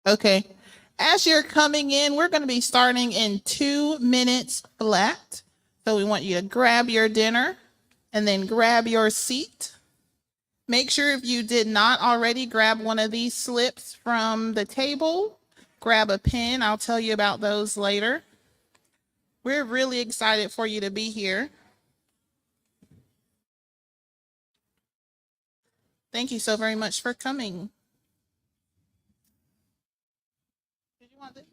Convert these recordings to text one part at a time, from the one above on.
Okay. As you're coming in, we're going to be starting in 2 minutes flat. So we want you to grab your dinner and then grab your seat. Make sure if you did not already grab one of these slips from the table, grab a pen. I'll tell you about those later. We're really excited for you to be here. Thank you so very much for coming. Did you want this?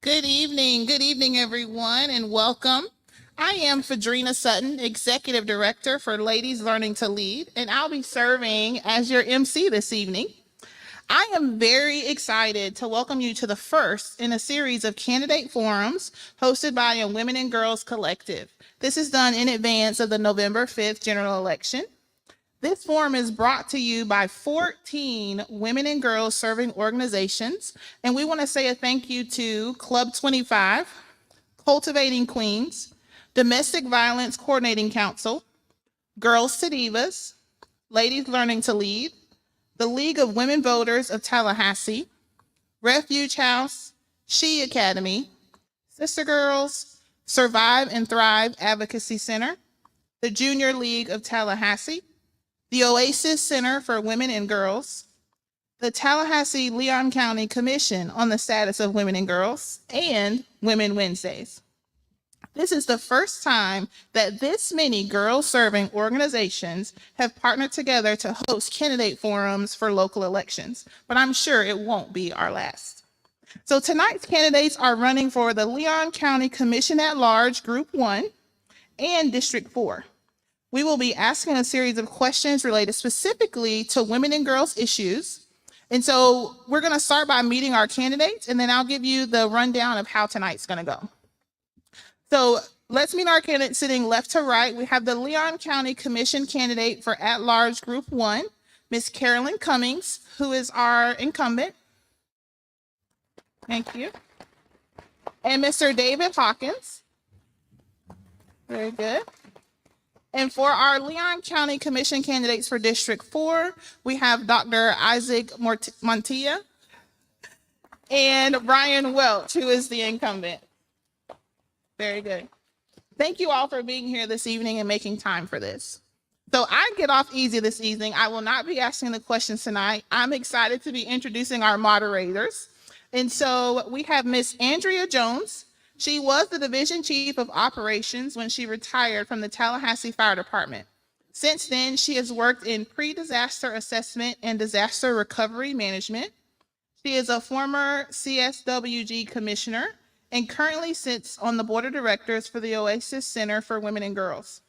Good evening, everyone, and welcome. I am Fadrina Sutton, Executive Director for Ladies Learning to Lead, and I'll be serving as your MC this evening. I am very excited to welcome you to the first in a series of candidate forums hosted by a Women and Girls Collective. This is done in advance of the November 5th general election. This forum is brought to you by 14 women and girls serving organizations, and we want to say a thank you to Club 25, Cultivating Queens, Domestic Violence Coordinating Council, Girls to Divas, Ladies Learning to Lead, the League of Women Voters of Tallahassee, Refuge House, She Academy, Sister Girls, Survive and Thrive Advocacy Center, the Junior League of Tallahassee, the Oasis Center for Women and Girls, the Tallahassee-Leon County Commission on the Status of Women and Girls, and Women Wednesdays. This is the first time that this many girls-serving organizations have partnered together to host candidate forums for local elections, but I'm sure it won't be our last. So tonight's candidates are running for the Leon County Commission at Large Group 1 and District 4. We will be asking a series of questions related specifically to women and girls issues. And so we're going to start by meeting our candidates, and then I'll give you the rundown of how tonight's going to go. So let's meet our candidates sitting left to right. We have the Leon County Commission candidate for at-large Group 1, Ms. Carolyn Cummings, who is our incumbent. Thank you. And Mr. David Hawkins. Very good. And for our Leon County Commission candidates for District 4, we have Dr. Isaac Montilla and Brian Welch, who is the incumbent. Very good. Thank you all for being here this evening and making time for this. So I get off easy this evening. I will not be asking the questions tonight. I'm excited to be introducing our moderators. And so we have Miss Andrea Jones. She was the Division Chief of Operations when she retired from the Tallahassee Fire Department. Since then, she has worked in pre-disaster assessment and disaster recovery management. She is a former CSWG commissioner and currently sits on the board of directors for the Oasis Center for Women and Girls.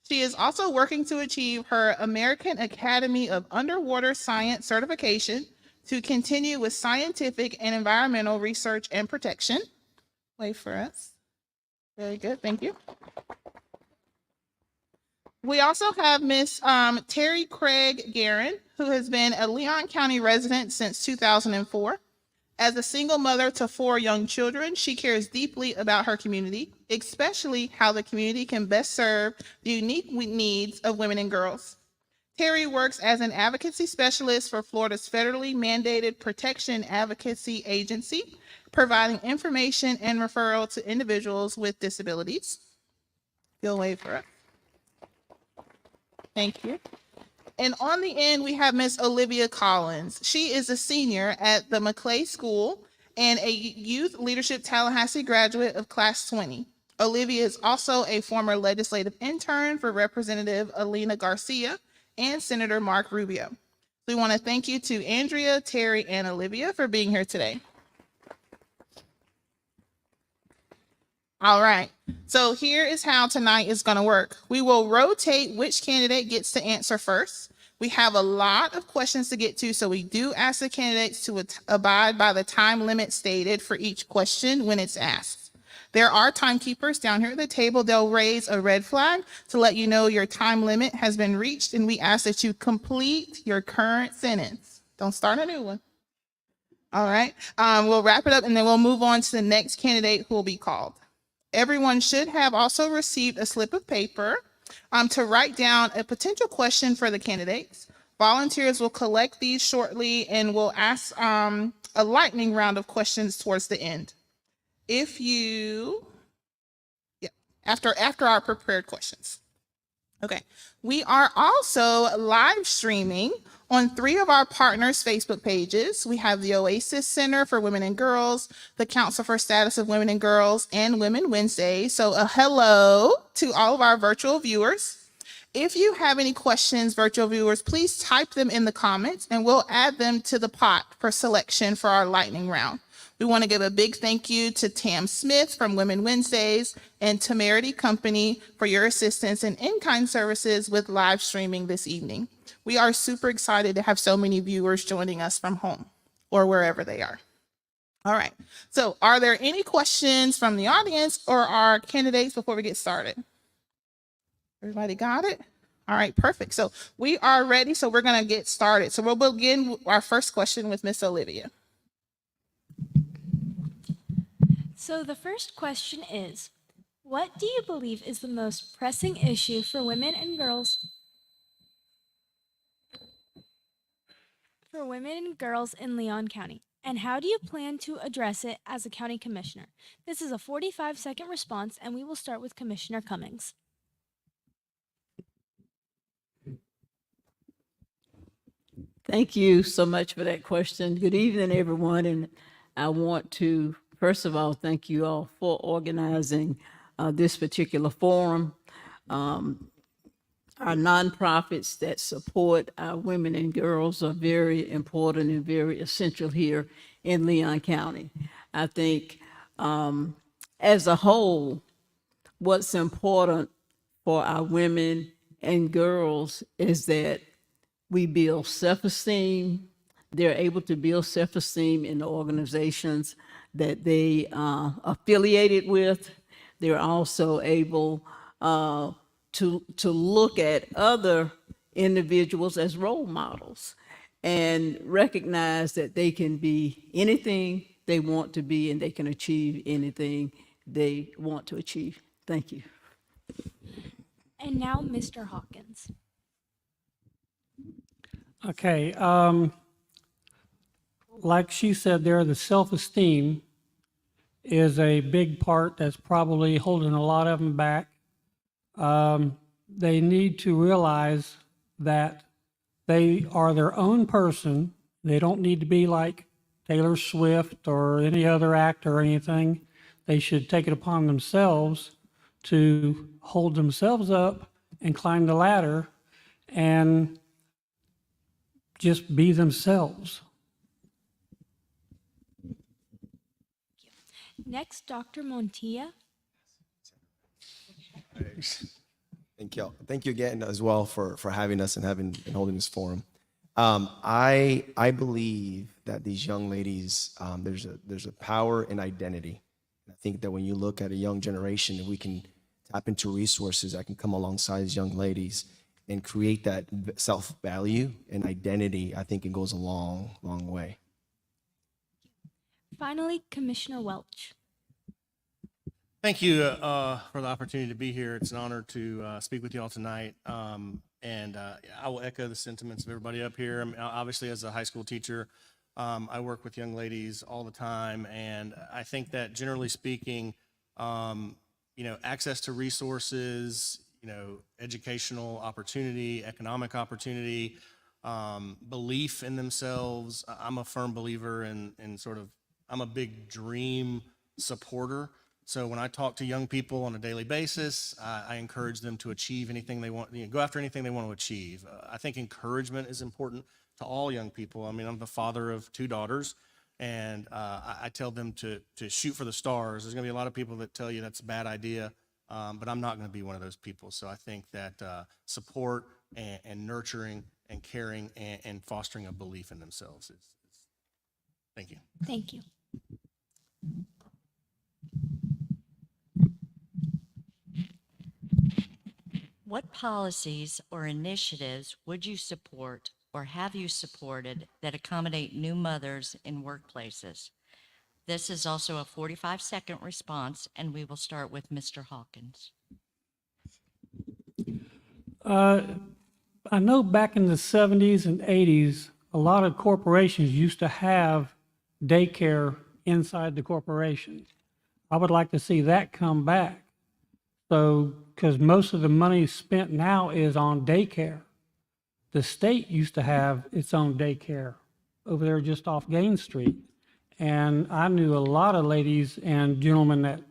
She is also working to achieve her American Academy of Underwater Science certification to continue with scientific and environmental research and protection. Wait for us. Very good, thank you. We also have Miss Terry Craig Guerin, who has been a Leon County resident since 2004. As a single mother to 4 young children, she cares deeply about her community, especially how the community can best serve the unique needs of women and girls. Terry works as an advocacy specialist for Florida's federally mandated Protection Advocacy Agency, providing information and referral to individuals with disabilities. You'll wait for it. Thank you. And on the end, we have Miss Olivia Collins. She is a senior at the McClay School and a Youth Leadership Tallahassee graduate of Class 20. Olivia is also a former legislative intern for Representative Alina Garcia and Senator Mark Rubio. We want to thank you to Andrea, Terry, and Olivia for being here today. All right, so here is how tonight is going to work. We will rotate which candidate gets to answer first. We have a lot of questions to get to, so we do ask the candidates to abide by the time limit stated for each question when it's asked. There are timekeepers down here at the table. They'll raise a red flag to let you know your time limit has been reached, and we ask that you complete your current sentence. Don't start a new one. All right, we'll wrap it up, and then we'll move on to the next candidate who will be called. Everyone should have also received a slip of paper to write down a potential question for the candidates. Volunteers will collect these shortly, and we'll ask a lightning round of questions towards the end. If you, after our prepared questions. Okay, we are also live streaming on 3 of our partners' Facebook pages. We have the Oasis Center for Women and Girls, the Council for Status of Women and Girls, and Women Wednesday. So a hello to all of our virtual viewers. If you have any questions, virtual viewers, please type them in the comments and we'll add them to the pot for selection for our lightning round. We want to give a big thank you to Tam Smith from Women Wednesdays and Temerity Company for your assistance and in-kind services with live streaming this evening. We are super excited to have so many viewers joining us from home or wherever they are. All right, so are there any questions from the audience or our candidates before we get started? Everybody got it? All right, perfect. So we are ready, so we're gonna get started. So we'll begin our first question with Miss Olivia. So the first question is, what do you believe is the most pressing issue for women and girls in Leon County? And how do you plan to address it as a county commissioner? This is a 45-second response, and we will start with Commissioner Cummings. Thank you so much for that question. Good evening, everyone. And I want to, first of all, thank you all for organizing this particular forum. Our nonprofits that support our women and girls are very important and very essential here in Leon County. I think as a whole, what's important for our women and girls is that we build self-esteem. They're able to build self-esteem in the organizations that they affiliated with. They're also able to look at other individuals as role models and recognize that they can be anything they want to be and they can achieve anything they want to achieve. Thank you. And now, Mr. Hawkins. Okay, like she said there, the self-esteem is a big part that's probably holding a lot of them back. They need to realize that they are their own person. They don't need to be like Taylor Swift or any other actor or anything. They should take it upon themselves to hold themselves up and climb the ladder and just be themselves. Next, Dr. Montilla. Thank you. Thank you again as well for having us and holding this forum. I believe that these young ladies, there's a power in identity. I think that when you look at a young generation, if we can tap into resources that can come alongside these young ladies and create that self-value and identity, I think it goes a long, long way. Finally, Commissioner Welch. Thank you for the opportunity to be here. It's an honor to speak with you all tonight. And I will echo the sentiments of everybody up here. I mean, obviously, as a high school teacher, I work with young ladies all the time. And I think that generally speaking, access to resources, educational opportunity, economic opportunity, belief in themselves. I'm a firm believer in I'm a big dream supporter. So when I talk to young people on a daily basis, I encourage them to achieve anything they want, go after anything they want to achieve. I think encouragement is important to all young people. I mean, I'm the father of 2 daughters, and I tell them to shoot for the stars. There's going to be a lot of people that tell you that's a bad idea, but I'm not going to be one of those people. So I think that support and nurturing and caring and fostering a belief in themselves is. Thank you. Thank you. What policies or initiatives would you support or have you supported that accommodate new mothers in workplaces? This is also a 45-second response, and we will start with Mr. Hawkins. I know back in the 70s and 80s, a lot of corporations used to have daycare inside the corporation. I would like to see that come back. So, because most of the money spent now is on daycare. The state used to have its own daycare over there just off Gain Street. And I knew a lot of ladies and gentlemen that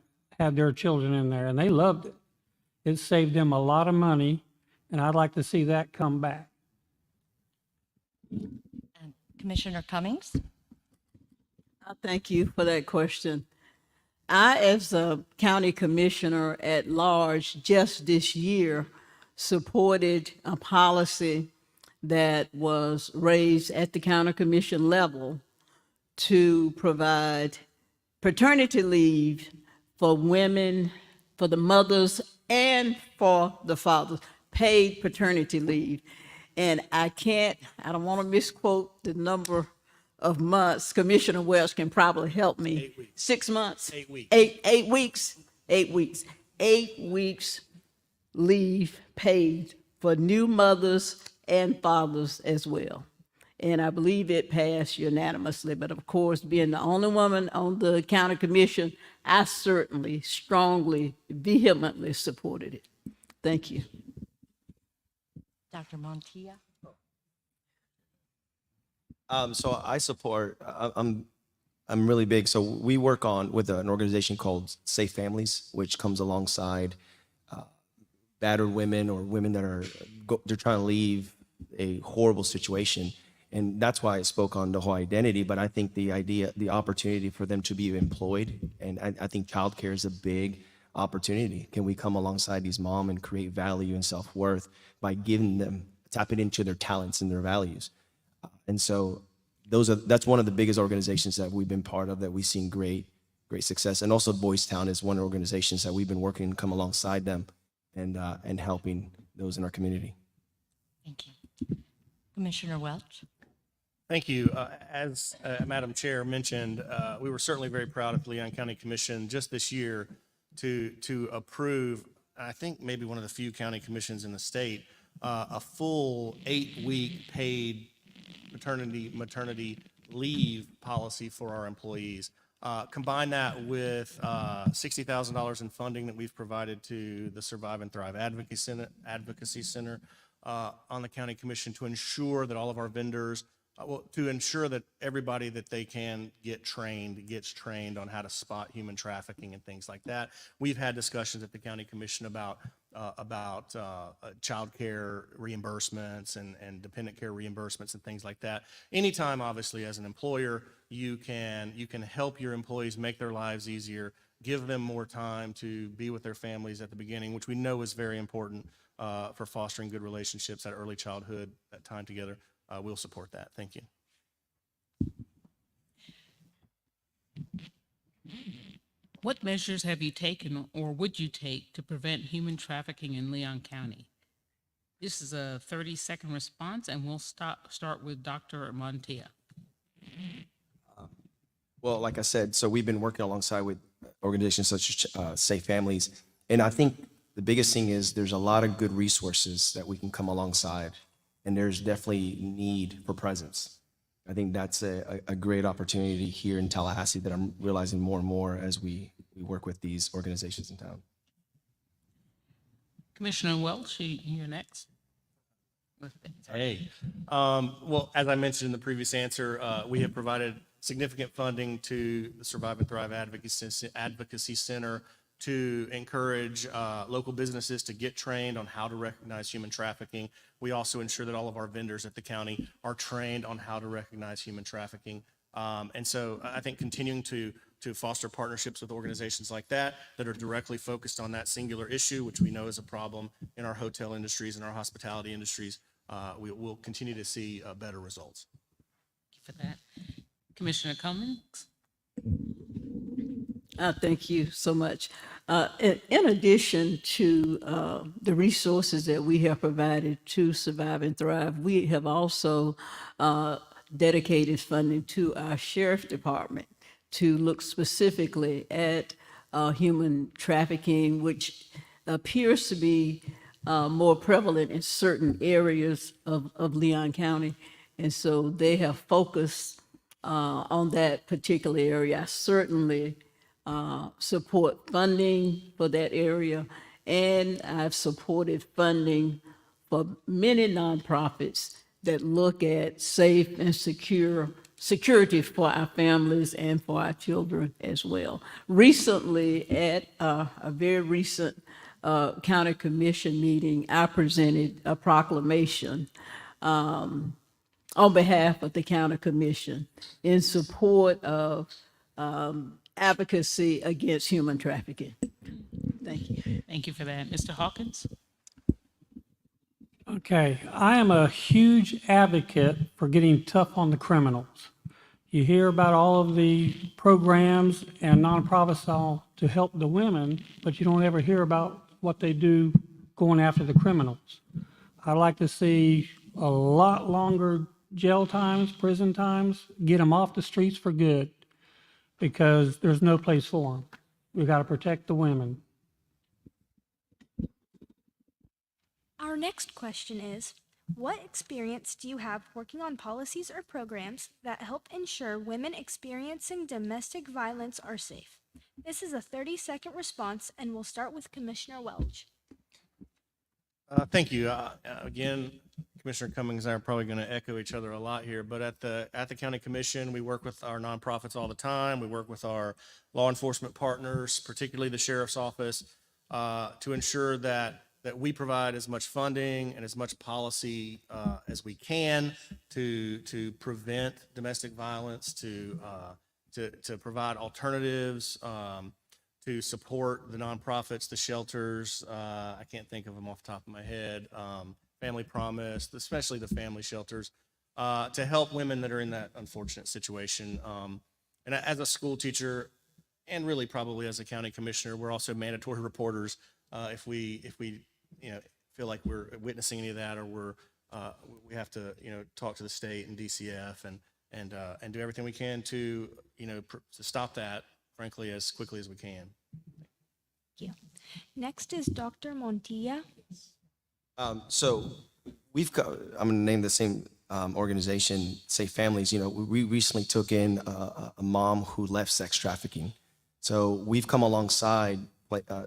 had their children in there, and they loved it. It saved them a lot of money, and I'd like to see that come back. Commissioner Cummings? Thank you for that question. I, as a county commissioner at large, just this year supported a policy that was raised at the county commission level to provide paternity leave for women, for the mothers, and for the fathers, paid paternity leave. And I don't want to misquote the number of months. Commissioner Welch can probably help me. 8 weeks. 6 months? 8 weeks. 8 weeks? 8 weeks. 8 weeks leave paid for new mothers and fathers as well. And I believe it passed unanimously. But of course, being the only woman on the county commission, I certainly, strongly, vehemently supported it. Thank you. Dr. Montilla? So I support. I'm really big. So we work with an organization called Safe Families, which comes alongside battered women or women that they're trying to leave a horrible situation. And that's why I spoke on the whole identity, but I think the opportunity for them to be employed, and I think childcare is a big opportunity. Can we come alongside these moms and create value and self-worth by tapping into their talents and their values? And so that's one of the biggest organizations that we've been part of, that we've seen great success. And also Boys Town is one of the organizations that we've been working and come alongside them and helping those in our community. Thank you. Commissioner Welch? Thank you. As Madam Chair mentioned, we were certainly very proud of the Leon County Commission just this year to approve, I think maybe one of the few county commissions in the state, a full 8-week paid maternity leave policy for our employees. Combine that with $60,000 in funding that we've provided to the Survive and Thrive Advocacy Center on the county commission to ensure that all of our vendors, to ensure that everybody that they can gets trained on how to spot human trafficking and things like that. We've had discussions at the county commission about child care reimbursements and dependent care reimbursements and things like that. Anytime, obviously, as an employer, you can help your employees make their lives easier, give them more time to be with their families at the beginning, which we know is very important for fostering good relationships at early childhood, that time together. We'll support that. Thank you. What measures have you taken or would you take to prevent human trafficking in Leon County? This is a 30-second response, and we'll start with Dr. Montilla. Well, like I said, so we've been working alongside with organizations such as Safe Families. And I think the biggest thing is there's a lot of good resources that we can come alongside. And there's definitely need for presence. I think that's a great opportunity here in Tallahassee that I'm realizing more and more as we work with these organizations in town. Commissioner Welch, you're next. Hey, well, as I mentioned in the previous answer, we have provided significant funding to the Survive and Thrive Advocacy Center to encourage local businesses to get trained on how to recognize human trafficking. We also ensure that all of our vendors at the county are trained on how to recognize human trafficking. And so I think continuing to foster partnerships with organizations like that are directly focused on that singular issue, which we know is a problem in our hotel industries and our hospitality industries, we will continue to see better results. Thank you for that. Commissioner Cummings? Thank you so much. In addition to the resources that we have provided to Survive and Thrive, we have also dedicated funding to our sheriff department to look specifically at human trafficking, which appears to be more prevalent in certain areas of Leon County. And so they have focused on that particular area. I certainly support funding for that area, and I've supported funding for many nonprofits that look at safe and security for our families and for our children as well. Recently, at a very recent county commission meeting, I presented a proclamation on behalf of the county commission in support of advocacy against human trafficking. Thank you. Thank you for that. Mr. Hawkins? Okay, I am a huge advocate for getting tough on the criminals. You hear about all of the programs and nonprofits all to help the women, but you don't ever hear about what they do going after the criminals. I'd like to see a lot longer jail times, prison times, get them off the streets for good, because there's no place for them. We got to protect the women. Our next question is, what experience do you have working on policies or programs that help ensure women experiencing domestic violence are safe? This is a 30-second response, and we'll start with Commissioner Welch. Thank you. Again, Commissioner Cummings and I are probably going to echo each other a lot here, but at the county commission, we work with our nonprofits all the time. We work with our law enforcement partners, particularly the sheriff's office, to ensure that we provide as much funding and as much policy as we can to prevent domestic violence, to provide alternatives, to support the nonprofits, the shelters. I can't think of them off the top of my head. Family Promise, especially the family shelters, to help women that are in that unfortunate situation. And as a school teacher, and really probably as a county commissioner, we're also mandatory reporters if we feel like we're witnessing any of that, or we have to talk to the state and DCF and do everything we can to to stop that, frankly, as quickly as we can. Thank you. Next is Dr. Montilla. So I'm going to name the same organization, Safe Families. We recently took in a mom who left sex trafficking. So we've come alongside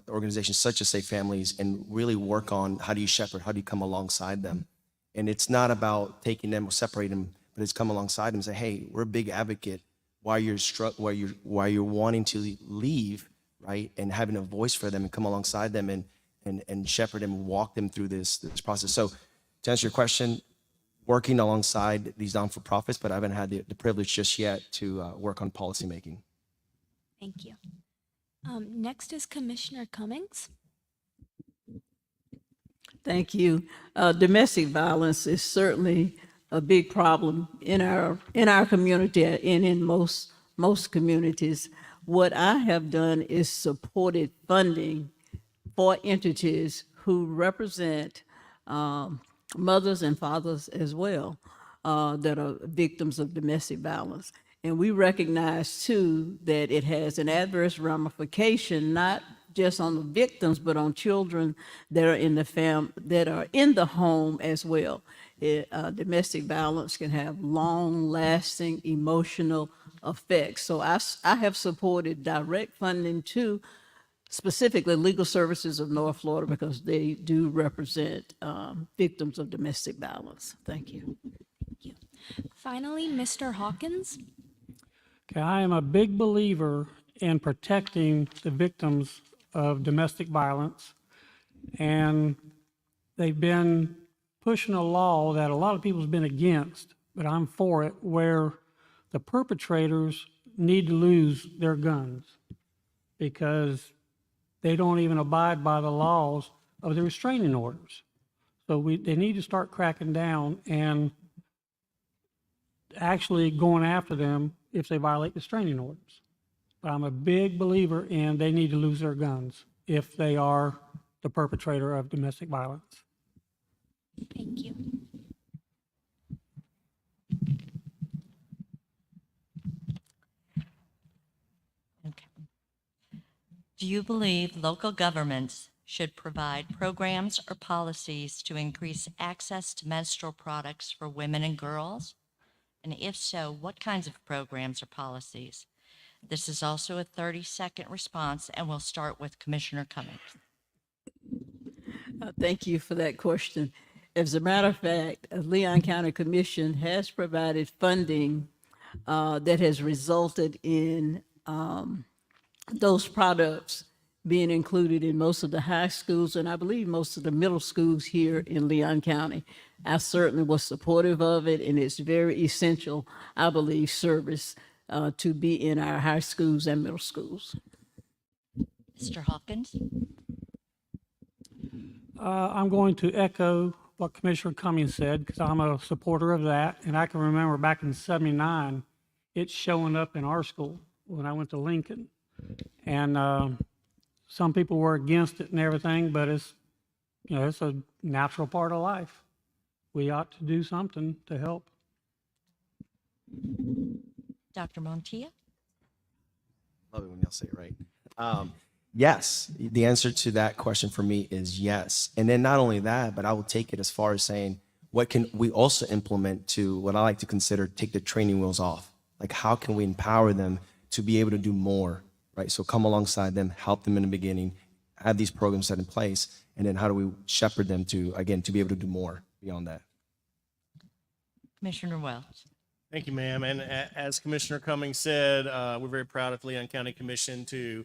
organizations such as Safe Families and really work on how do you shepherd, how do you come alongside them. And it's not about taking them or separating them, but it's come alongside them and say, hey, we're a big advocate while you're wanting to leave, right? And having a voice for them and come alongside them and shepherd them and walk them through this process. So to answer your question, working alongside these non-for-profits, but I haven't had the privilege just yet to work on policymaking. Thank you. Next is Commissioner Cummings. Thank you. Domestic violence is certainly a big problem in our community and in most communities. What I have done is supported funding for entities who represent mothers and fathers as well that are victims of domestic violence. And we recognize too that it has an adverse ramification, not just on the victims, but on children that are in the home as well. Domestic violence can have long-lasting emotional effects. So I have supported direct funding to specifically Legal Services of North Florida because they do represent victims of domestic violence. Thank you. Thank you. Finally, Mr. Hawkins. Okay, I am a big believer in protecting the victims of domestic violence, and they've been pushing a law that a lot of people have been against, but I'm for it, where the perpetrators need to lose their guns because they don't even abide by the laws of the restraining orders. So they need to start cracking down and actually going after them if they violate the restraining orders. But I'm a big believer in they need to lose their guns if they are the perpetrator of domestic violence. Thank you. Okay. Do you believe local governments should provide programs or policies to increase access to menstrual products for women and girls? And if so, what kinds of programs or policies? This is also a 30-second response, and we'll start with Commissioner Cummings. Thank you for that question. As a matter of fact, Leon County Commission has provided funding that has resulted in those products being included in most of the high schools and I believe most of the middle schools here in Leon County. I certainly was supportive of it, and it's very essential, I believe, service to be in our high schools and middle schools. Mr. Hawkins? I'm going to echo what Commissioner Cummings said because I'm a supporter of that. And I can remember back in '79, it's showing up in our school when I went to Lincoln. And some people were against it and everything, but it's, you know, it's a natural part of life. We ought to do something to help. Dr. Montilla? Love it when y'all say it right. Yes, the answer to that question for me is yes. And then not only that, but I will take it as far as saying, what can we also implement to what I like to consider take the training wheels off? Like, how can we empower them to be able to do more, right? So come alongside them, help them in the beginning, have these programs set in place, and then how do we shepherd them to, again, to be able to do more beyond that? Commissioner Welch? Thank you, ma'am. And as Commissioner Cummings said, we're very proud at the Leon County Commission to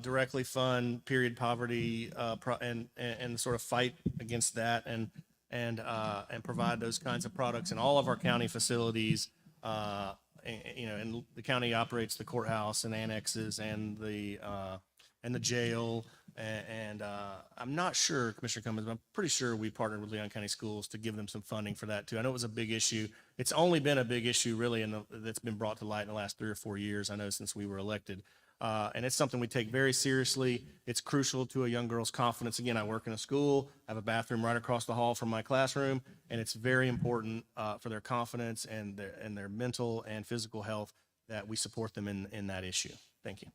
directly fund period poverty and sort of fight against that and provide those kinds of products in all of our county facilities. You know, and the county operates the courthouse and annexes and the jail. And I'm not sure, Commissioner Cummings, but I'm pretty sure we partnered with Leon County Schools to give them some funding for that too. I know it was a big issue. It's only been a big issue really that's been brought to light in the last 3 or 4 years, I know, since we were elected. And it's something we take very seriously. It's crucial to a young girl's confidence. Again, I work in a school, I have a bathroom right across the hall from my classroom, and it's very important for their confidence and their mental and physical health that we support them in that issue. Thank you.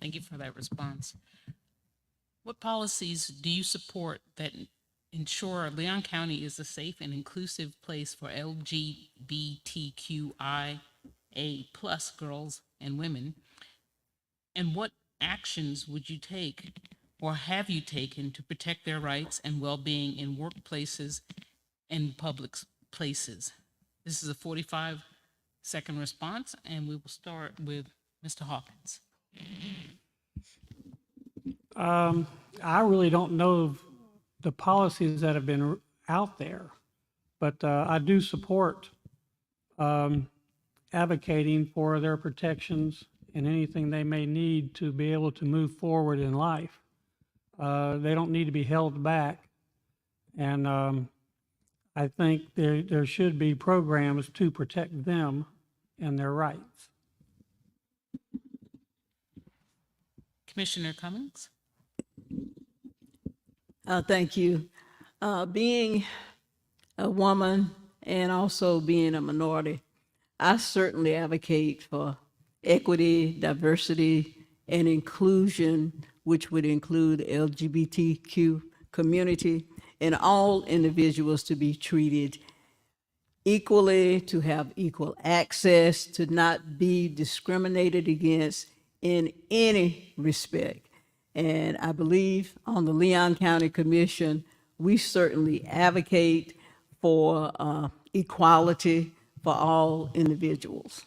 Thank you for that response. What policies do you support that ensure Leon County is a safe and inclusive place for LGBTQIA+ girls and women? And what actions would you take or have you taken to protect their rights and well-being in workplaces and public places? This is a 45-second response, and we will start with Mr. Hawkins. I really don't know the policies that have been out there, but I do support advocating for their protections and anything they may need to be able to move forward in life. They don't need to be held back. And I think there should be programs to protect them and their rights. Commissioner Cummings? Thank you. Being a woman and also being a minority, I certainly advocate for equity, diversity, and inclusion, which would include the LGBTQ community and all individuals to be treated equally, to have equal access, to not be discriminated against in any respect. And I believe on the Leon County Commission, we certainly advocate for equality for all individuals.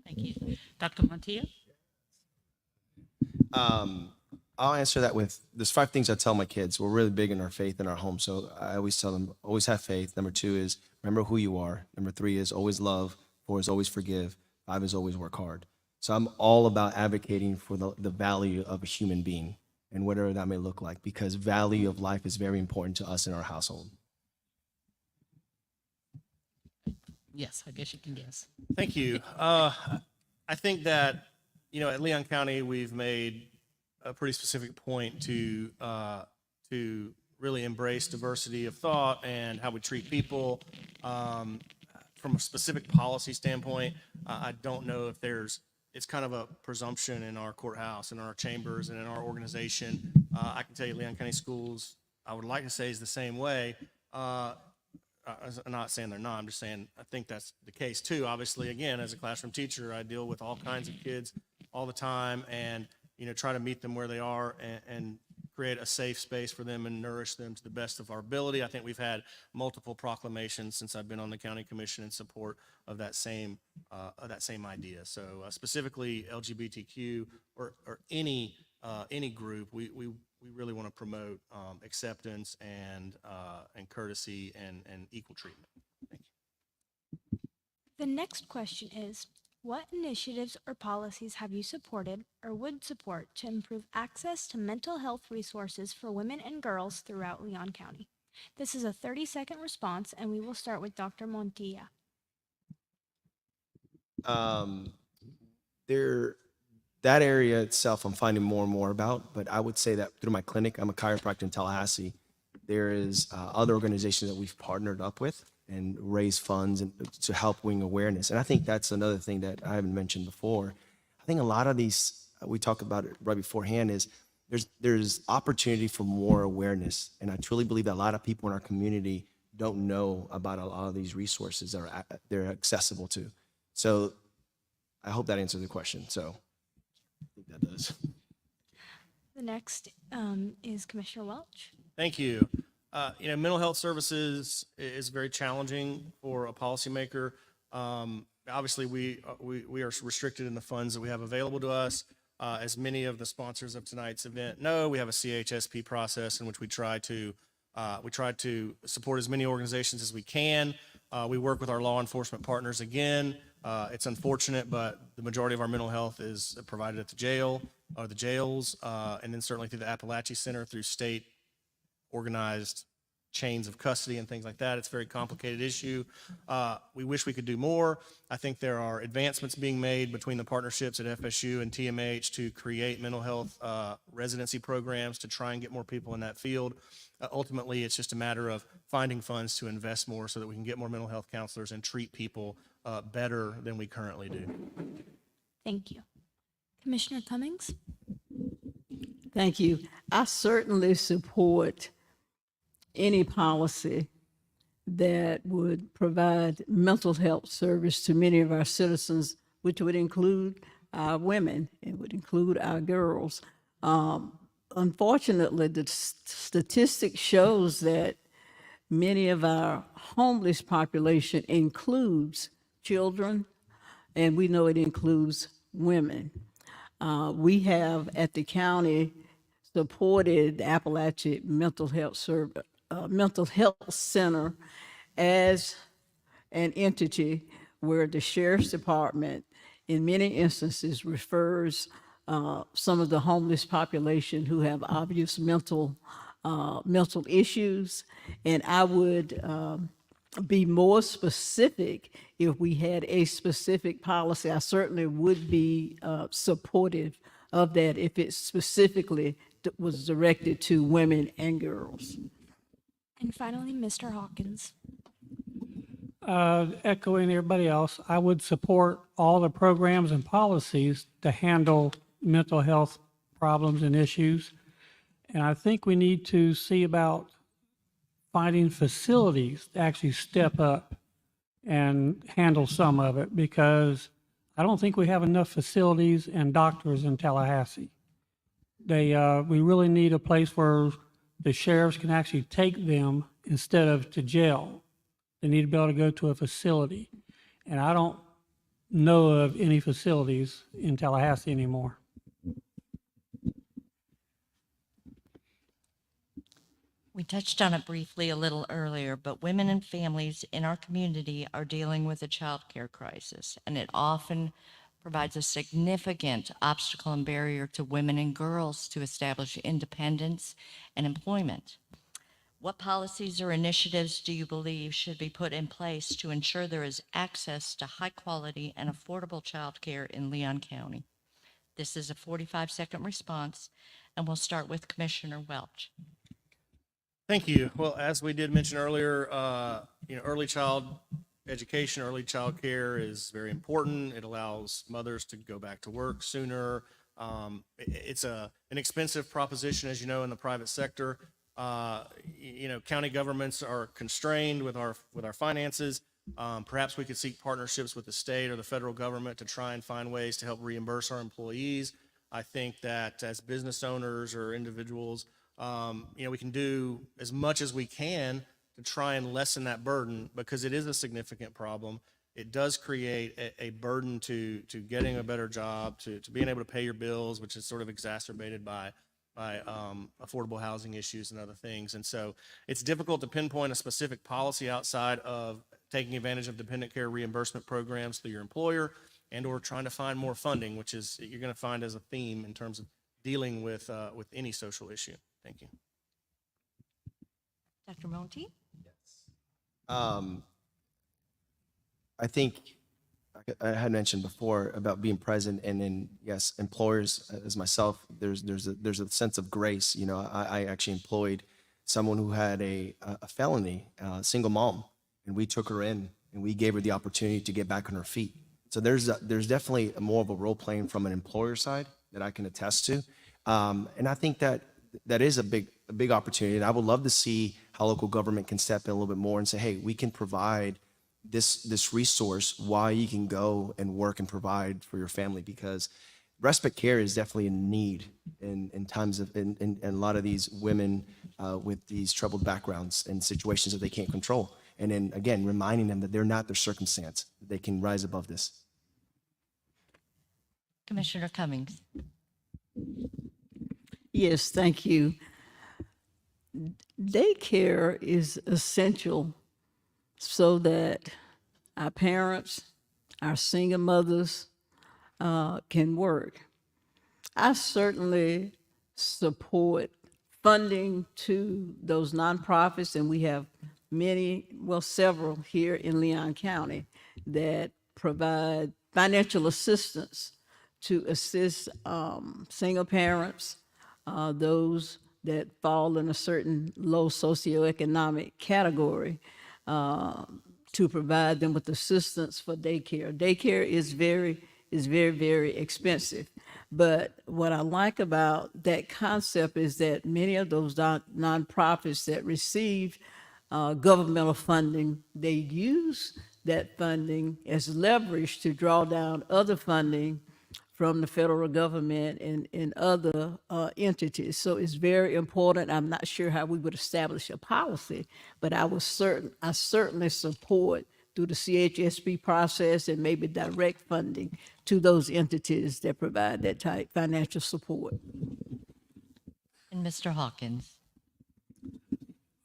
Thank you. Dr. Montilla? I'll answer that with, there's 5 things I tell my kids. We're really big in our faith in our home. So I always tell them, always have faith. Number 2 is remember who you are. Number 3 is always love. 4 is always forgive. 5 is always work hard. So I'm all about advocating for the value of a human being and whatever that may look like, because value of life is very important to us in our household. Yes, I guess you can guess. Thank you. I think that, you know, at Leon County, we've made a pretty specific point to really embrace diversity of thought and how we treat people. From a specific policy standpoint, I don't know if it's kind of a presumption in our courthouse, in our chambers, and in our organization. I can tell you Leon County Schools, I would like to say, is the same way. I'm not saying they're not, I'm just saying I think that's the case too. Obviously, again, as a classroom teacher, I deal with all kinds of kids all the time and, you know, try to meet them where they are and create a safe space for them and nourish them to the best of our ability. I think we've had multiple proclamations since I've been on the county commission in support of that same idea. So specifically LGBTQ or any group, we really want to promote acceptance and courtesy and equal treatment. Thank you. The next question is, what initiatives or policies have you supported or would support to improve access to mental health resources for women and girls throughout Leon County? This is a 30-second response, and we will start with Dr. Montilla. That area itself, I'm finding more and more about, but I would say that through my clinic, I'm a chiropractor in Tallahassee. There is other organizations that we've partnered up with and raise funds and to help bring awareness. And I think that's another thing that I haven't mentioned before. I think a lot of these, we talked about it right beforehand, is there's opportunity for more awareness. And I truly believe that a lot of people in our community don't know about a lot of these resources that they're accessible to. So I hope that answers the question. So I think that does. The next is Commissioner Welch. Thank you. Mental health services is very challenging for a policymaker. Obviously, we are restricted in the funds that we have available to us. As many of the sponsors of tonight's event know, we have a CHSP process in which we try to support as many organizations as we can. We work with our law enforcement partners again. It's unfortunate, but the majority of our mental health is provided at the jails, and then certainly through the Appalachia Center, through state organized chains of custody and things like that. It's a very complicated issue. We wish we could do more. I think there are advancements being made between the partnerships at FSU and TMH to create mental health residency programs to try and get more people in that field. Ultimately, it's just a matter of finding funds to invest more so that we can get more mental health counselors and treat people better than we currently do. Thank you. Commissioner Cummings? Thank you. I certainly support any policy that would provide mental health service to many of our citizens, which would include our women, it would include our girls. Unfortunately, the statistic shows that many of our homeless population includes children, and we know it includes women. We have at the county supported the Appalachia Mental Health Center as an entity where the sheriff's department in many instances refers some of the homeless population who have obvious mental issues. And I would be more specific if we had a specific policy. I certainly would be supportive of that if it specifically was directed to women and girls. And finally, Mr. Hawkins. Echoing everybody else, I would support all the programs and policies to handle mental health problems and issues. And I think we need to see about finding facilities to actually step up and handle some of it, because I don't think we have enough facilities and doctors in Tallahassee. We really need a place where the sheriffs can actually take them instead of to jail. They need to be able to go to a facility. And I don't know of any facilities in Tallahassee anymore. We touched on it briefly a little earlier, but women and families in our community are dealing with a child care crisis, and it often provides a significant obstacle and barrier to women and girls to establish independence and employment. What policies or initiatives do you believe should be put in place to ensure there is access to high quality and affordable child care in Leon County? This is a 45-second response, and we'll start with Commissioner Welch. Thank you. Well, as we did mention earlier, early child education, early child care is very important. It allows mothers to go back to work sooner. It's an expensive proposition, as you know, in the private sector. County governments are constrained with our finances. Perhaps we could seek partnerships with the state or the federal government to try and find ways to help reimburse our employees. I think that as business owners or individuals, we can do as much as we can to try and lessen that burden, because it is a significant problem. It does create a burden to getting a better job, to being able to pay your bills, which is sort of exacerbated by affordable housing issues and other things. And so it's difficult to pinpoint a specific policy outside of taking advantage of dependent care reimbursement programs through your employer and or trying to find more funding, which is you're going to find as a theme in terms of dealing with any social issue. Thank you. Dr. Monti? I think I had mentioned before about being present, and then yes, employers as myself, there's a sense of grace. I actually employed someone who had a felony, single mom, and we took her in and we gave her the opportunity to get back on her feet. So there's definitely more of a role playing from an employer side that I can attest to, and I think that is a big opportunity. And I would love to see how local government can step in a little bit more and say, hey, we can provide this resource while you can go and work and provide for your family, because respite care is definitely a need in times of in a lot of these women with these troubled backgrounds and situations that they can't control. And then again, reminding them that they're not their circumstance, that they can rise above this. Commissioner Cummings? Yes, thank you. Daycare is essential so that our parents, our single mothers can work. I certainly support funding to those nonprofits, and we have several here in Leon County that provide financial assistance to assist single parents, those that fall in a certain low socioeconomic category, to provide them with assistance for daycare. Daycare is very, very expensive. But what I like about that concept is that many of those nonprofits that receive governmental funding, they use that funding as leverage to draw down other funding from the federal government and other entities. So it's very important. I'm not sure how we would establish a policy, but I certainly support through the CHSP process and maybe direct funding to those entities that provide that type financial support. And Mr. Hawkins?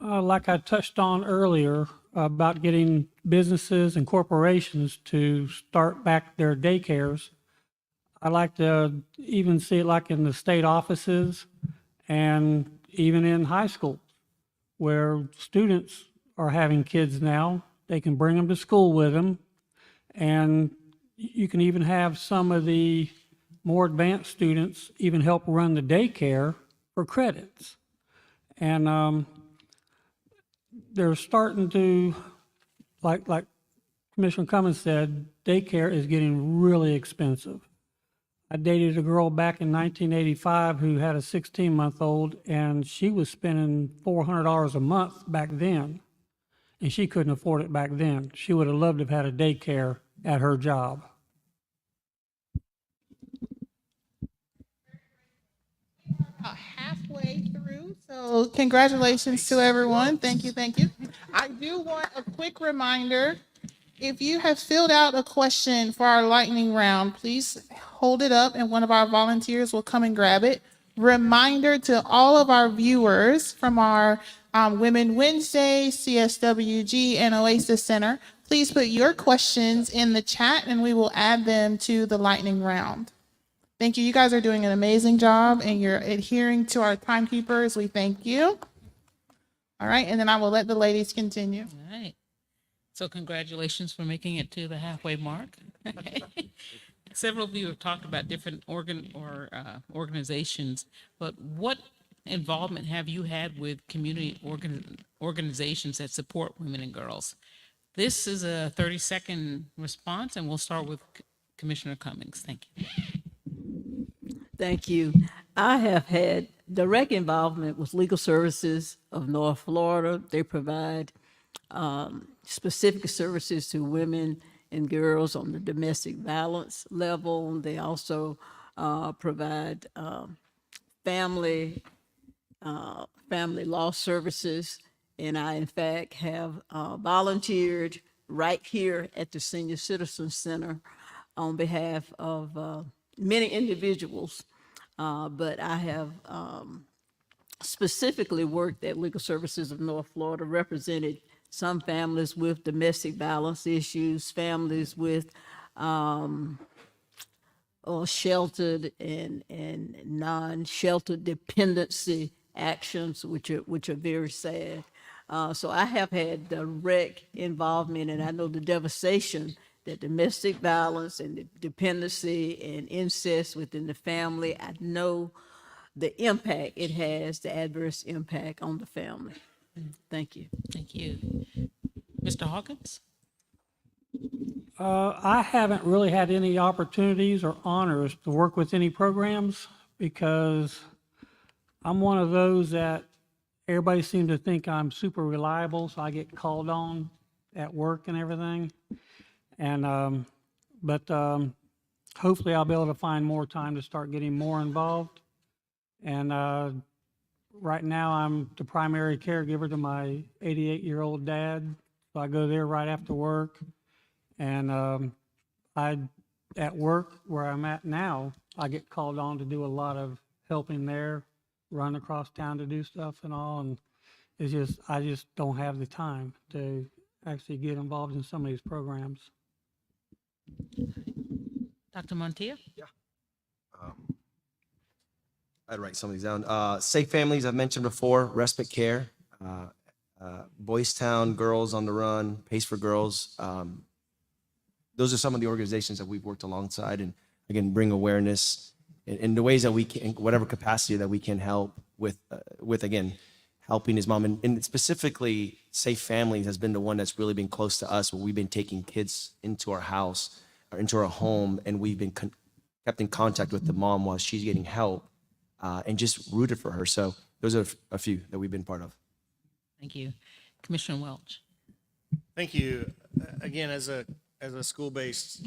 Like I touched on earlier about getting businesses and corporations to start back their daycares, I like to even see it like in the state offices and even in high school, where students are having kids now. They can bring them to school with them, and you can even have some of the more advanced students even help run the daycare for credits. And they're starting to, like Commissioner Cummings said, daycare is getting really expensive. I dated a girl back in 1985 who had a 16-month-old, and she was spending $400 a month back then, and she couldn't afford it back then. She would have loved to have had a daycare at her job. About halfway through, so congratulations to everyone. Thank you, thank you. I do want a quick reminder. If you have filled out a question for our lightning round, please hold it up and one of our volunteers will come and grab it. Reminder to all of our viewers from our Women Wednesday, CSWG, and Oasis Center, please put your questions in the chat and we will add them to the lightning round. Thank you. You guys are doing an amazing job and you're adhering to our timekeepers. We thank you. All right, and then I will let the ladies continue. All right. So congratulations for making it to the halfway mark. Several of you have talked about different organizations, but what involvement have you had with community organizations that support women and girls? This is a 30-second response, and we'll start with Commissioner Cummings. Thank you. Thank you. I have had direct involvement with Legal Services of North Florida. They provide specific services to women and girls on the domestic violence level. They also provide family family law services, and I, in fact, have volunteered right here at the Senior Citizen Center on behalf of many individuals. But I have specifically worked at Legal Services of North Florida, represented some families with domestic violence issues, families with sheltered and non-sheltered dependency actions, which are very sad. So I have had direct involvement, and I know the devastation that domestic violence and the dependency and incest within the family. I know the impact it has, the adverse impact on the family. Thank you. Thank you. Mr. Hawkins? I haven't really had any opportunities or honors to work with any programs because I'm one of those that everybody seems to think I'm super reliable, so I get called on at work and everything. And, but hopefully I'll be able to find more time to start getting more involved. And right now I'm the primary caregiver to my 88-year-old dad, so I go there right after work. And at work where I'm at now, I get called on to do a lot of helping there, run across town to do stuff and all. And it's just, I just don't have the time to actually get involved in some of these programs. Dr. Montilla? I'd write some of these down. Safe Families, I've mentioned before, respite care, Boys Town, Girls on the Run, Pace for Girls. Those are some of the organizations that we've worked alongside and, again, bring awareness in the ways that we can, whatever capacity that we can help with again, helping his mom. And specifically, Safe Families has been the one that's really been close to us, where we've been taking kids into our house or into our home, and we've been kept in contact with the mom while she's getting help and just rooted for her. So those are a few that we've been part of. Thank you. Commissioner Welch? Thank you. Again, as a school-based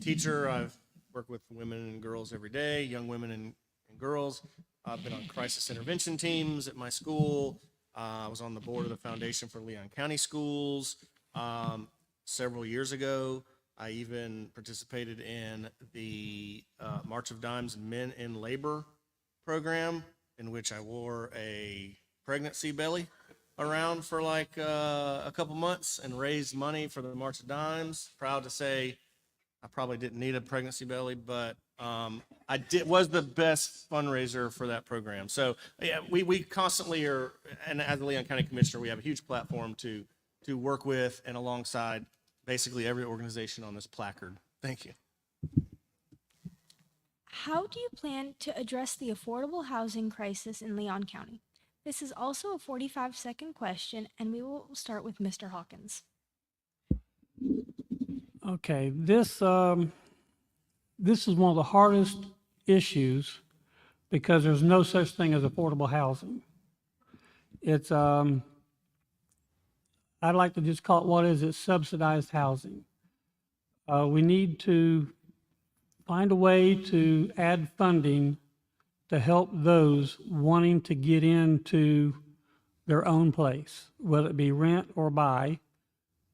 teacher, I've worked with women and girls every day, young women and girls. I've been on crisis intervention teams at my school. I was on the board of the Foundation for Leon County Schools. Several years ago, I even participated in the March of Dimes Men in Labor program, in which I wore a pregnancy belly around for like a couple months and raised money for the March of Dimes. Proud to say I probably didn't need a pregnancy belly, but was the best fundraiser for that program. So yeah, we constantly are, and as the Leon County Commissioner, we have a huge platform to work with and alongside basically every organization on this placard. Thank you. How do you plan to address the affordable housing crisis in Leon County? This is also a 45-second question, and we will start with Mr. Hawkins. Okay, this is one of the hardest issues because there's no such thing as affordable housing. It's I'd like to just call it what is it, subsidized housing. We need to find a way to add funding to help those wanting to get into their own place, whether it be rent or buy.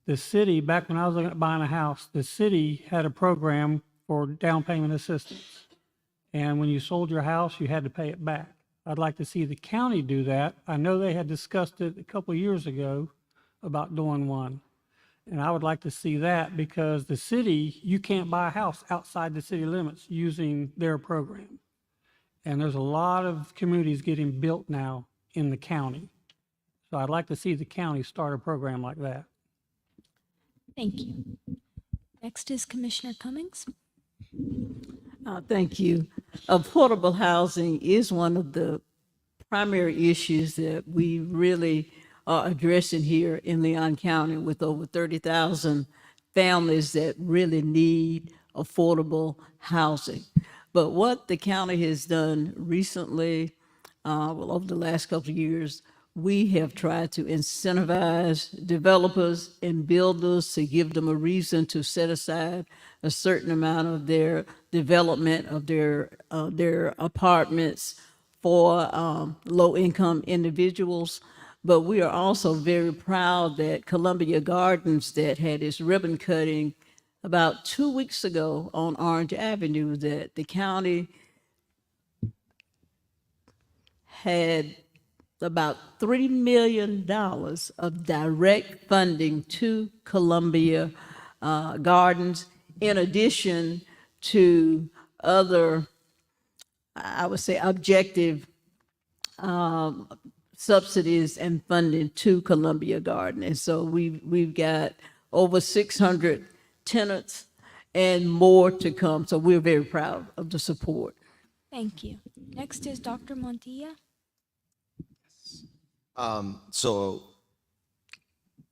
The city, back when I was looking at buying a house, the city had a program for down payment assistance. And when you sold your house, you had to pay it back. I'd like to see the county do that. I know they had discussed it a couple of years ago about doing one. And I would like to see that because the city, you can't buy a house outside the city limits using their program. And there's a lot of communities getting built now in the county. So I'd like to see the county start a program like that. Thank you. Next is Commissioner Cummings. Thank you. Affordable housing is one of the primary issues that we really are addressing here in Leon County, with over 30,000 families that really need affordable housing. But what the county has done recently, over the last couple of years, we have tried to incentivize developers and builders to give them a reason to set aside a certain amount of their development of their apartments for low-income individuals. But we are also very proud that Columbia Gardens, that had its ribbon cutting about 2 weeks ago on Orange Avenue, that the county had about $3 million of direct funding to Columbia Gardens, in addition to other, I would say, objective subsidies and funding to Columbia Garden. And so we've got over 600 tenants and more to come. So we're very proud of the support. Thank you. Next is Dr. Montilla. So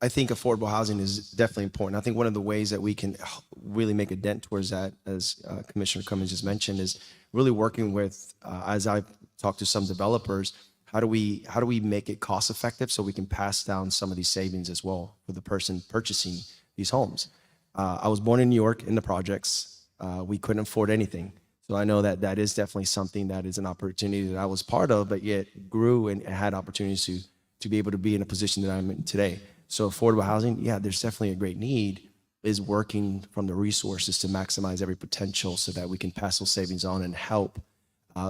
I think affordable housing is definitely important. I think one of the ways that we can really make a dent towards that, as Commissioner Cummings just mentioned, is really working with, as I've talked to some developers, how do we make it cost effective so we can pass down some of these savings as well for the person purchasing these homes. I was born in New York in the projects. We couldn't afford anything. So I know that that is definitely something that is an opportunity that I was part of, but yet grew and had opportunities to be able to be in a position that I'm in today. So affordable housing, yeah, there's definitely a great need, is working from the resources to maximize every potential so that we can pass those savings on and help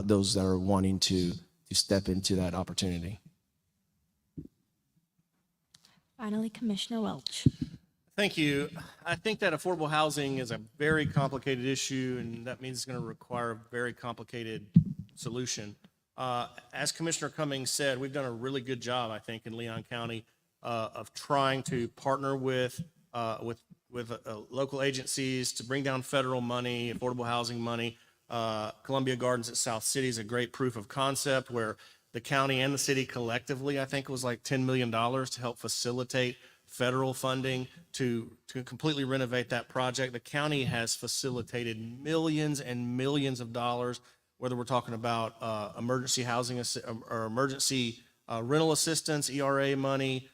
those that are wanting to step into that opportunity. Finally, Commissioner Welch. Thank you. I think that affordable housing is a very complicated issue, and that means it's going to require a very complicated solution. As Commissioner Cummings said, we've done a really good job, I think, in Leon County of trying to partner with local agencies to bring down federal money, affordable housing money. Columbia Gardens at South City is a great proof of concept where the county and the city collectively, I think it was like $10 million to help facilitate federal funding to completely renovate that project. The county has facilitated millions and millions of dollars, whether we're talking about emergency housing or emergency rental assistance, ERA money,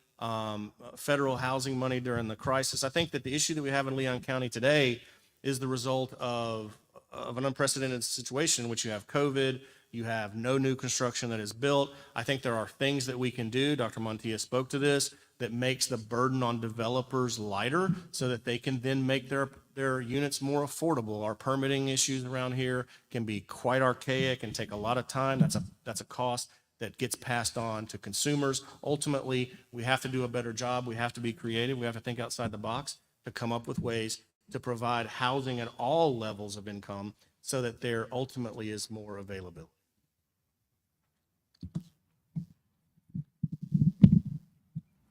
federal housing money during the crisis. I think that the issue that we have in Leon County today is the result of an unprecedented situation in which you have COVID, you have no new construction that is built. I think there are things that we can do, Dr. Montilla spoke to this, that makes the burden on developers lighter so that they can then make their units more affordable. Our permitting issues around here can be quite archaic and take a lot of time. That's a cost that gets passed on to consumers. Ultimately, we have to do a better job. We have to be creative. We have to think outside the box to come up with ways to provide housing at all levels of income so that there ultimately is more availability.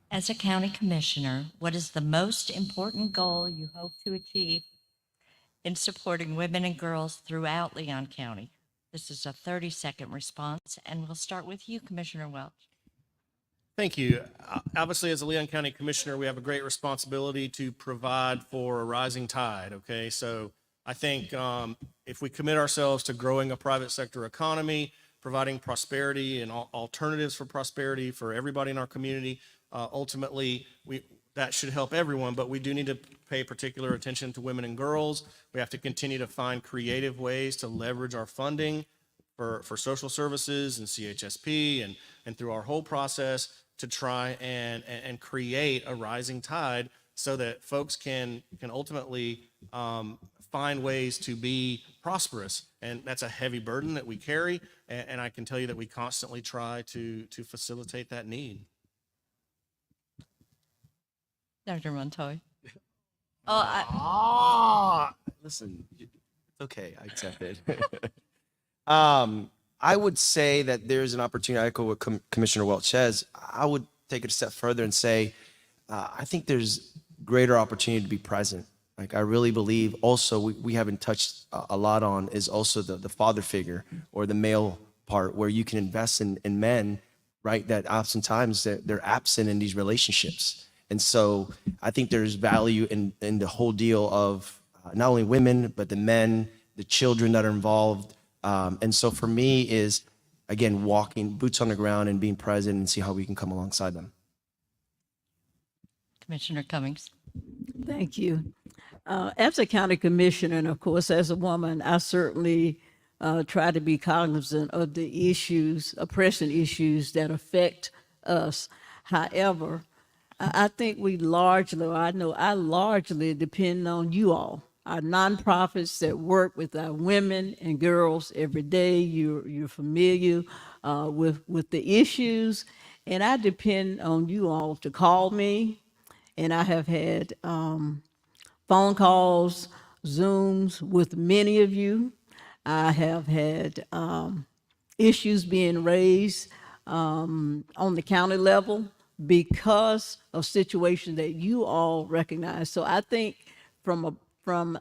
As a county commissioner, what is the most important goal you hope to achieve in supporting women and girls throughout Leon County? This is a 30-second response, and we'll start with you, Commissioner Welch. Thank you. Obviously, as a Leon County Commissioner, we have a great responsibility to provide for a rising tide, okay? So I think if we commit ourselves to growing a private sector economy, providing prosperity and alternatives for prosperity for everybody in our community, ultimately, that should help everyone, but we do need to pay particular attention to women and girls. We have to continue to find creative ways to leverage our funding for social services and CHSP and through our whole process to try and create a rising tide so that folks can ultimately find ways to be prosperous. And that's a heavy burden that we carry, and I can tell you that we constantly try to facilitate that need. Dr. Montoya. Listen, it's okay. I accept it. I would say that there's an opportunity. I echo what Commissioner Welch says. I would take it a step further and say, I think there's greater opportunity to be present. Like, I really believe also we haven't touched a lot on is also the father figure or the male part where you can invest in men, right? That oftentimes they're absent in these relationships. And so I think there's value in the whole deal of not only women, but the men, the children that are involved. And so for me is, again, walking boots on the ground and being present and see how we can come alongside them. Commissioner Cummings. Thank you. As a county commissioner, and of course, as a woman, I certainly try to be cognizant of the issues, oppression issues that affect us. However, I think we largely, or I know I largely depend on you all, our nonprofits that work with our women and girls every day. You're familiar with the issues, and I depend on you all to call me. And I have had phone calls, Zooms with many of you. I have had issues being raised on the county level because of situations that you all recognize. So I think from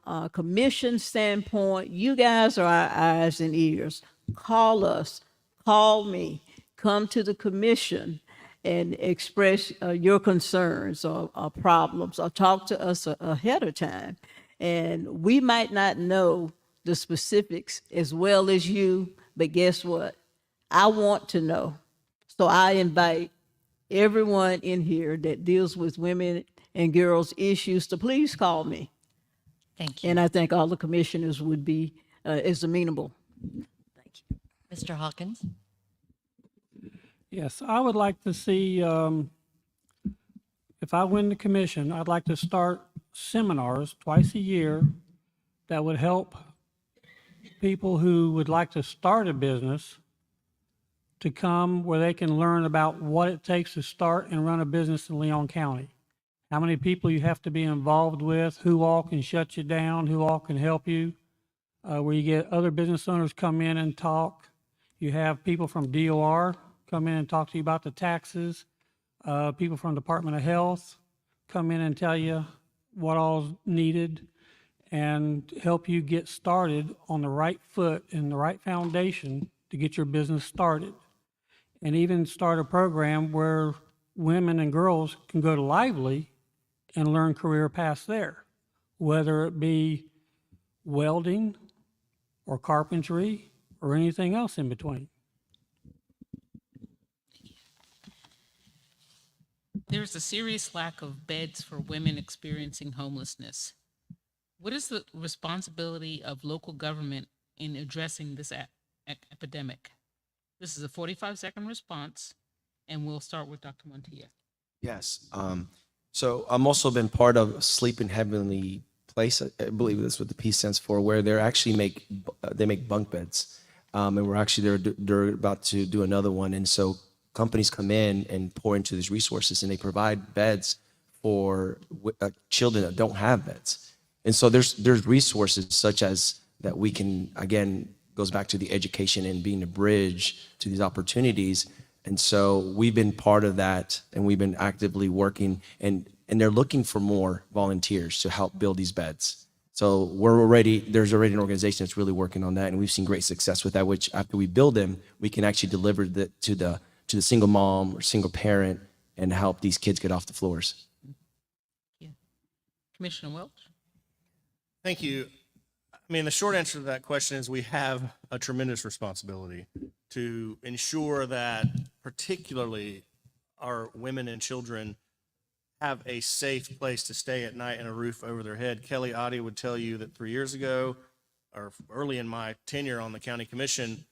a commission standpoint, you guys are our eyes and ears. Call us, call me, come to the commission and express your concerns or problems, or talk to us ahead of time. And we might not know the specifics as well as you, but guess what? I want to know. So I invite everyone in here that deals with women and girls issues to please call me. Thank you. And I think all the commissioners would be as amenable. Thank you. Mr. Hawkins? Yes, I would like to see, if I win the commission, I'd like to start seminars twice a year that would help people who would like to start a business to come where they can learn about what it takes to start and run a business in Leon County. How many people you have to be involved with, who all can shut you down, who all can help you, where you get other business owners come in and talk. You have people from DOR come in and talk to you about the taxes. People from Department of Health come in and tell you what all's needed and help you get started on the right foot and the right foundation to get your business started. And even start a program where women and girls can go to Lively and learn career paths there, whether it be welding or carpentry or anything else in between. There's a serious lack of beds for women experiencing homelessness. What is the responsibility of local government in addressing this epidemic? This is a 45-second response, and we'll start with Dr. Montilla. Yes. So I'm also been part of Sleep in Heavenly Place. I believe that's what the P stands for, where they actually make bunk beds, and we're actually they're about to do another one. And so companies come in and pour into these resources, and they provide beds for children that don't have beds. And so there's resources such as that we can, again, goes back to the education and being a bridge to these opportunities. And so we've been part of that, and we've been actively working, and they're looking for more volunteers to help build these beds. So there's already an organization that's really working on that, and we've seen great success with that, which after we build them, we can actually deliver to the single mom or single parent and help these kids get off the floors. Yeah. Commissioner Welch? Thank you. I mean, the short answer to that question is we have a tremendous responsibility to ensure that particularly our women and children have a safe place to stay at night and a roof over their head. Kelly Oddie would tell you that 3 years ago, or early in my tenure on the county commission,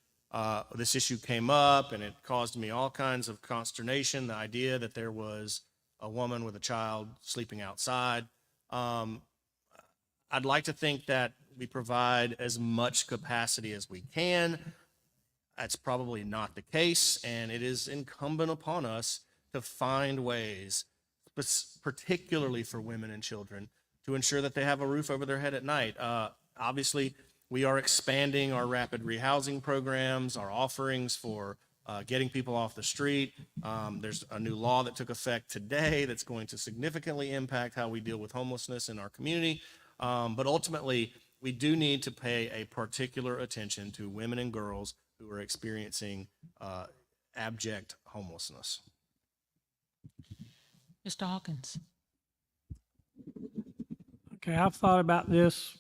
this issue came up, and it caused me all kinds of consternation, the idea that there was a woman with a child sleeping outside. I'd like to think that we provide as much capacity as we can. That's probably not the case, and it is incumbent upon us to find ways, particularly for women and children, to ensure that they have a roof over their head at night. Obviously, we are expanding our rapid rehousing programs, our offerings for getting people off the street. There's a new law that took effect today that's going to significantly impact how we deal with homelessness in our community. But ultimately, we do need to pay a particular attention to women and girls who are experiencing abject homelessness. Mr. Hawkins? Okay, I've thought about this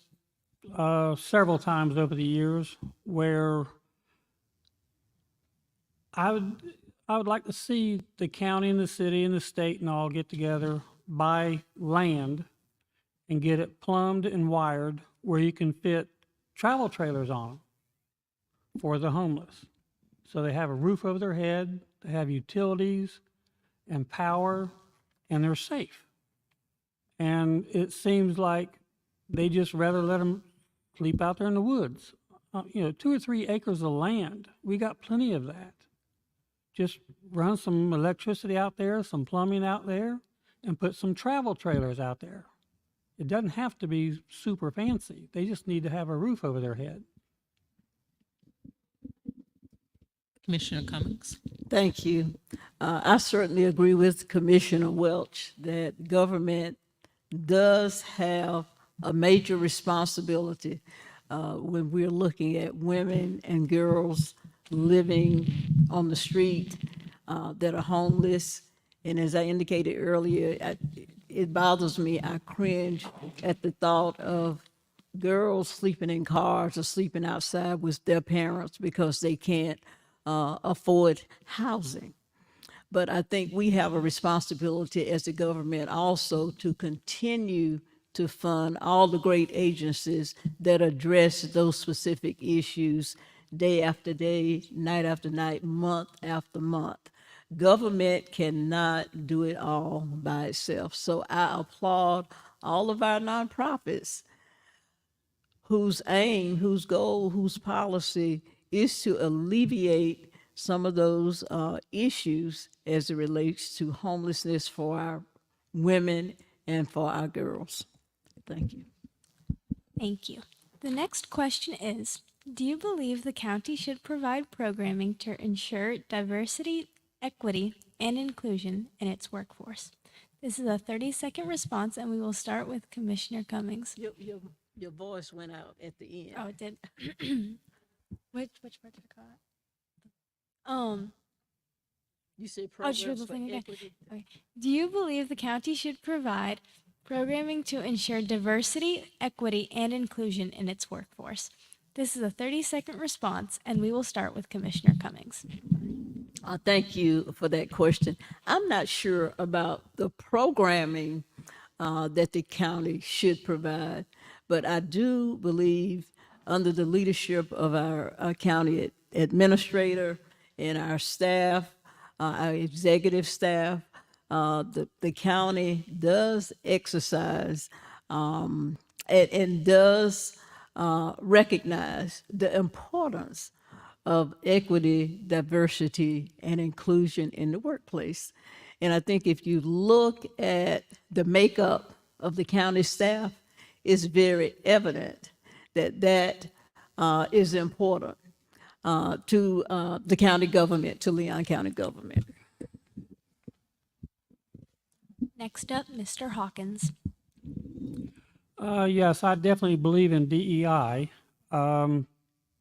several times over the years, where I would like to see the county and the city and the state and all get together, buy land, and get it plumbed and wired where you can fit travel trailers on them. for the homeless. So they have a roof over their head, they have utilities and power, and they're safe. And it seems like they just rather let them sleep out there in the woods. 2 or 3 acres of land, we got plenty of that. Just run some electricity out there, some plumbing out there, and put some travel trailers out there. It doesn't have to be super fancy. They just need to have a roof over their head. Commissioner Cummings? Thank you. I certainly agree with Commissioner Welch that government does have a major responsibility when we're looking at women and girls living on the street that are homeless. And as I indicated earlier, it bothers me. I cringe at the thought of girls sleeping in cars or sleeping outside with their parents because they can't afford housing. But I think we have a responsibility as a government also to continue to fund all the great agencies that address those specific issues day after day, night after night, month after month. Government cannot do it all by itself. So I applaud all of our nonprofits whose aim, whose goal, whose policy is to alleviate some of those issues as it relates to homelessness for our women and for our girls. Thank you. Thank you. The next question is, do you believe the county should provide programming to ensure diversity, equity, and inclusion in its workforce? This is a 30-second response, and we will start with Commissioner Cummings. Your voice went out at the end. Oh, it did. Which part did I cut? You said I'll just read programs the for thing again. equity. Okay. Do you believe the county should provide programming to ensure diversity, equity, and inclusion in its workforce? This is a 30-second response, and we will start with Commissioner Cummings. Thank you for that question. I'm not sure about the programming that the county should provide, but I do believe under the leadership of our county administrator and our staff, our executive staff, the county does exercise and does recognize the importance of equity, diversity, and inclusion in the workplace. And I think if you look at the makeup of the county staff, it's very evident that that is important to the county government, to Leon County government. Next up, Mr. Hawkins. Yes, I definitely believe in DEI.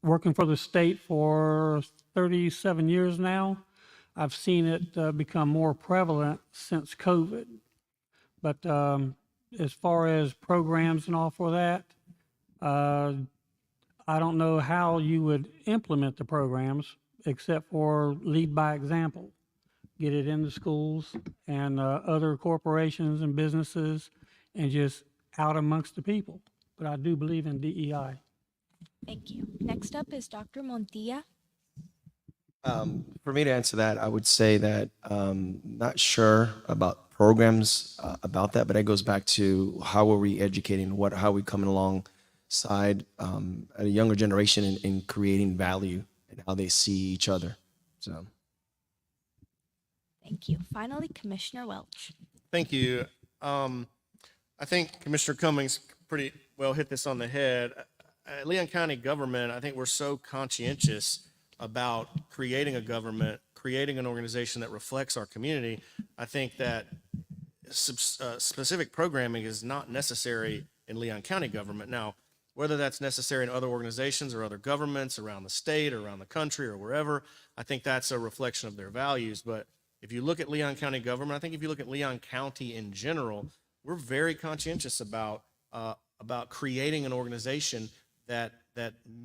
Working for the state for 37 years now, I've seen it become more prevalent since COVID. But as far as programs and all for that, I don't know how you would implement the programs except for lead by example. Get it in the schools and other corporations and businesses and just out amongst the people. But I do believe in DEI. Thank you. Next up is Dr. Montilla. For me to answer that, I would say that not sure about programs about that, but it goes back to how are we educating, how are we coming alongside a younger generation in creating value and how they see each other. So. Thank you. Finally, Commissioner Welch. Thank you. I think Commissioner Cummings pretty well hit this on the head. Leon County government, I think we're so conscientious about creating a government, creating an organization that reflects our community. I think that specific programming is not necessary in Leon County government. Now, whether that's necessary in other organizations or other governments around the state or around the country or wherever, I think that's a reflection of their values. But if you look at Leon County government, I think if you look at Leon County in general, we're very conscientious about creating an organization that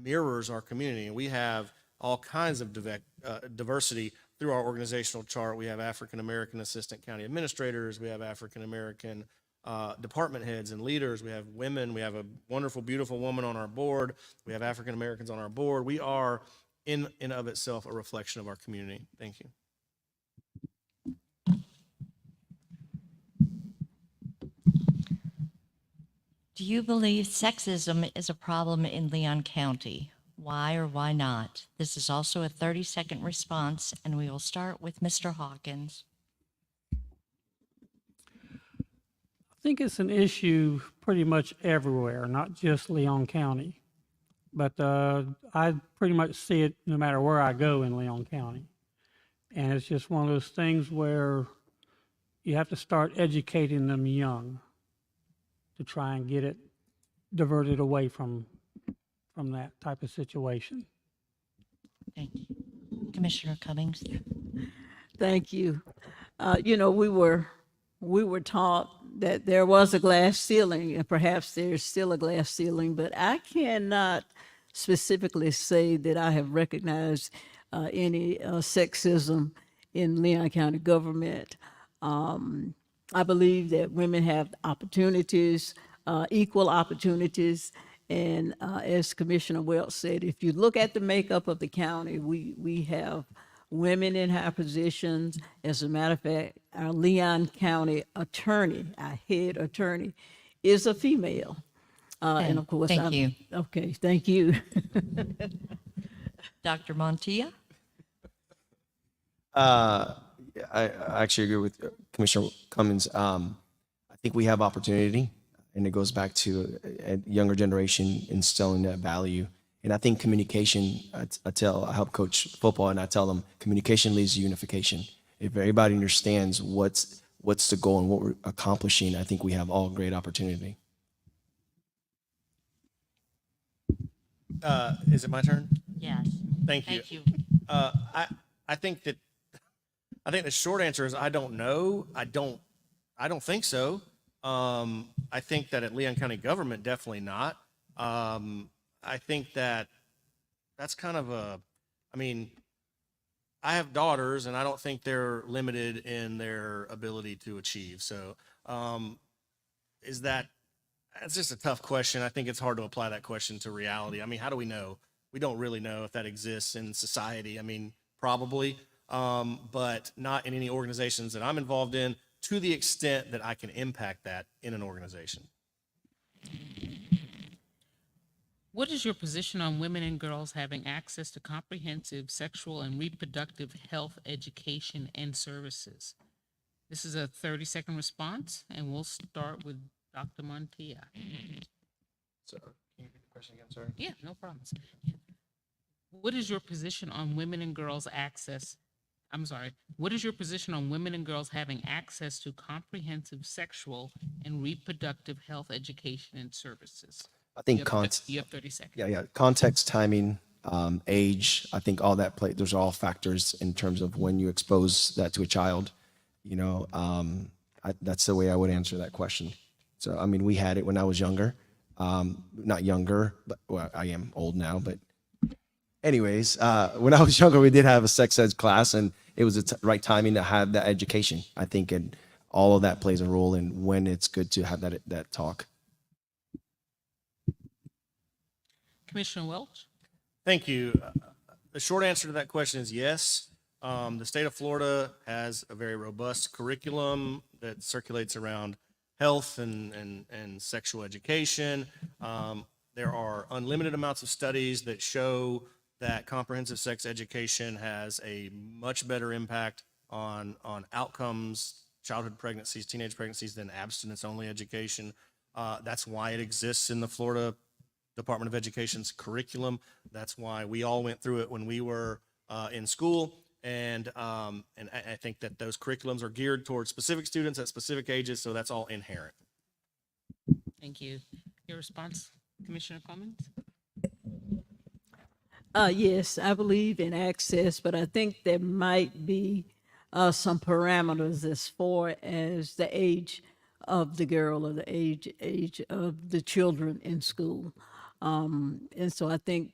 mirrors our community. And we have all kinds of diversity through our organizational chart. We have African-American assistant county administrators. We have African-American department heads and leaders. We have women. We have a wonderful, beautiful woman on our board. We have African-Americans on our board. We are in and of itself a reflection of our community. Thank you. Do you believe sexism is a problem in Leon County? Why or why not? This is also a 30-second response, and we will start with Mr. Hawkins. I think it's an issue pretty much everywhere, not just Leon County. But I pretty much see it no matter where I go in Leon County. And it's just one of those things where you have to start educating them young to try and get it diverted away from that type of situation. Thank you. Commissioner Cummings. Thank you. You know, we were taught that there was a glass ceiling, and perhaps there's still a glass ceiling, but I cannot specifically say that I have recognized any sexism in Leon County government. I believe that women have opportunities, equal opportunities, and as Commissioner Welch said, if you look at the makeup of the county, we have women in high positions. As a matter of fact, our Leon County attorney, our head attorney, is a female. And of course, Thank you. Okay, thank you. Dr. Montilla. I actually agree with Commissioner Cummings. I think we have opportunity, and it goes back to a younger generation instilling that value. And I think communication, I help coach football, and I tell them communication leads to unification. If everybody understands what's the goal and what we're accomplishing, I think we have all great opportunity. Is it my turn? Yes. Thank you. Thank you. I think the short answer is I don't know. I don't think so. I think that at Leon County government, definitely not. I think that's kind of I have daughters, and I don't think they're limited in their ability to achieve. So, that's just a tough question. I think it's hard to apply that question to reality. I mean, how do we know? We don't really know if that exists in society. I mean, probably, but not in any organizations that I'm involved in to the extent that I can impact that in an organization. What is your position on women and girls having access to comprehensive sexual and reproductive health education and services? This is a 30-second response, and we'll start with Dr. Montilla. So, can you repeat the question again? Sorry. Yeah, no problems. What is your position on women and girls what is your position on women and girls having access to comprehensive sexual and reproductive health education and services? I think You have 30 seconds. Yeah. Context, timing, age. I think all that those are all factors in terms of when you expose that to a child. You know, that's the way I would answer that question. So, I mean, we had it when I was younger. Not younger, but well, I am old now. But anyways, when I was younger, we did have a sex ed class, and it was the right timing to have that education. I think, and all of that plays a role in when it's good to have that talk. Commissioner Welch? Thank you. The short answer to that question is yes. The state of Florida has a very robust curriculum that circulates around health and sexual education. There are unlimited amounts of studies that show that comprehensive sex education has a much better impact on outcomes, childhood pregnancies, teenage pregnancies, than abstinence-only education. That's why it exists in the Florida Department of Education's curriculum. That's why we all went through it when we were in school. And I think that those curriculums are geared towards specific students at specific ages, so that's all inherent. Thank you. Your response, Commissioner Cummings? Yes, I believe in access, but I think there might be some parameters as far as the age of the girl or the age of the children in school. And so I think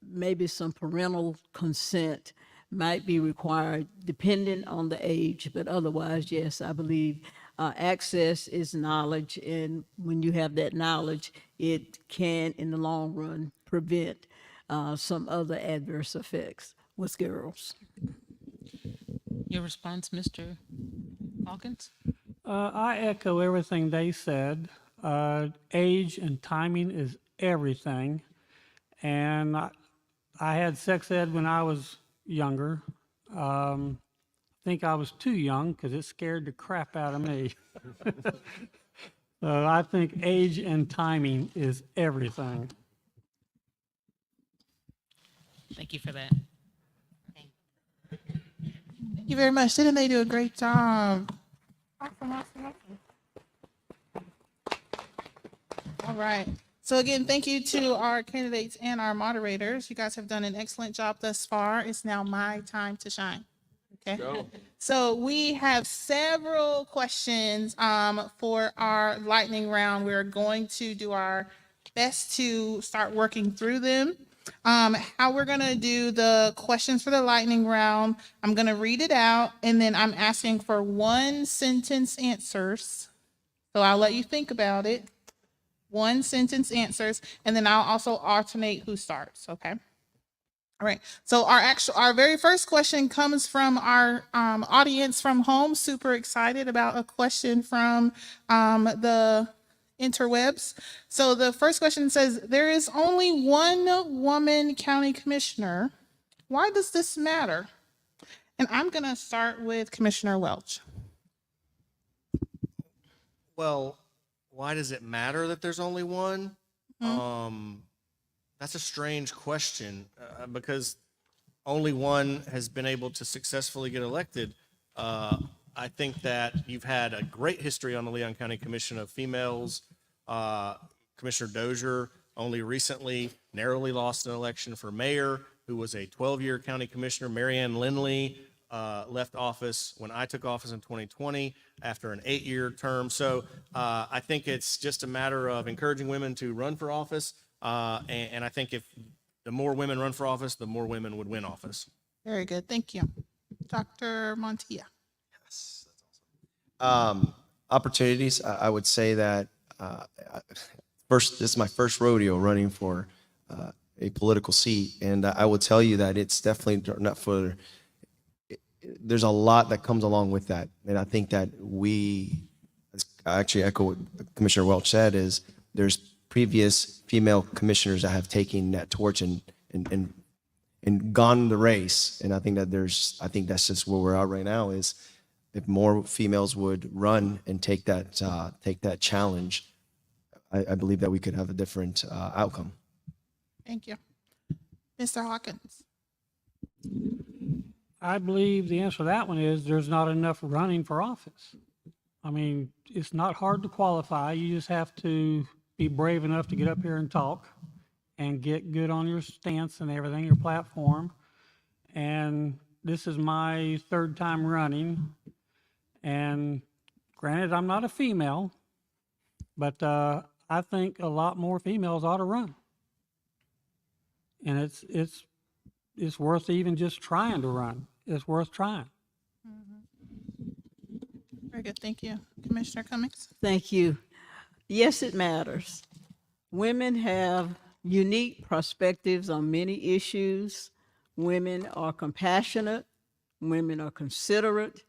maybe some parental consent might be required depending on the age, but otherwise, yes, I believe access is knowledge, and when you have that knowledge, it can, in the long run, prevent some other adverse effects with girls. Your response, Mr. Hawkins? I echo everything they said. Age and timing is everything. And I had sex ed when I was younger. I think I was too young because it scared the crap out of me. So I think age and timing is everything. Thank you for that. Thank you very much. Didn't they do a great job? Awesome. All right. So again, thank you to our candidates and our moderators. You guys have done an excellent job thus far. It's now my time to shine. Okay. So we have several questions for our lightning round. We're going to do our best to start working through them. How we're going to do the questions for the lightning round, I'm going to read it out, and then I'm asking for 1-sentence answers. So I'll let you think about it. 1-sentence answers, and then I'll also alternate who starts, okay? All right, so our very first question comes from our audience from home. Super excited about a question from the interwebs. So the first question says, there is only one woman county commissioner. Why does this matter? And I'm gonna start with Commissioner Welch. Well, why does it matter that there's only one? That's a strange question because only one has been able to successfully get elected. I think that you've had a great history on the Leon County Commission of females. Commissioner Dozier only recently narrowly lost an election for mayor, who was a 12-year county commissioner. Marianne Lindley left office when I took office in 2020 after an 8-year term. So I think it's just a matter of encouraging women to run for office. And I think if the more women run for office, the more women would win office. Very good, thank you. Dr. Montilla. Yes, that's awesome. Opportunities, I would say that this is my first rodeo running for a political seat, and I will tell you that it's definitely not for. There's a lot that comes along with that, and I think that I actually echo what Commissioner Welch said, is there's previous female commissioners that have taken that torch and gone the race, and I think that's just where we're at right now. Is if more females would run and take that challenge, I believe that we could have a different outcome. Thank you. Mr. Hawkins. I believe the answer to that one is there's not enough running for office. I mean, it's not hard to qualify. You just have to be brave enough to get up here and talk and get good on your stance and everything, your platform. And this is my 3rd time running. And granted, I'm not a female, but I think a lot more females ought to run. And it's worth even just trying to run. It's worth trying. Very good, thank you. Commissioner Cummings. Thank you. Yes, it matters. Women have unique perspectives on many issues. Women are compassionate. Women are considerate.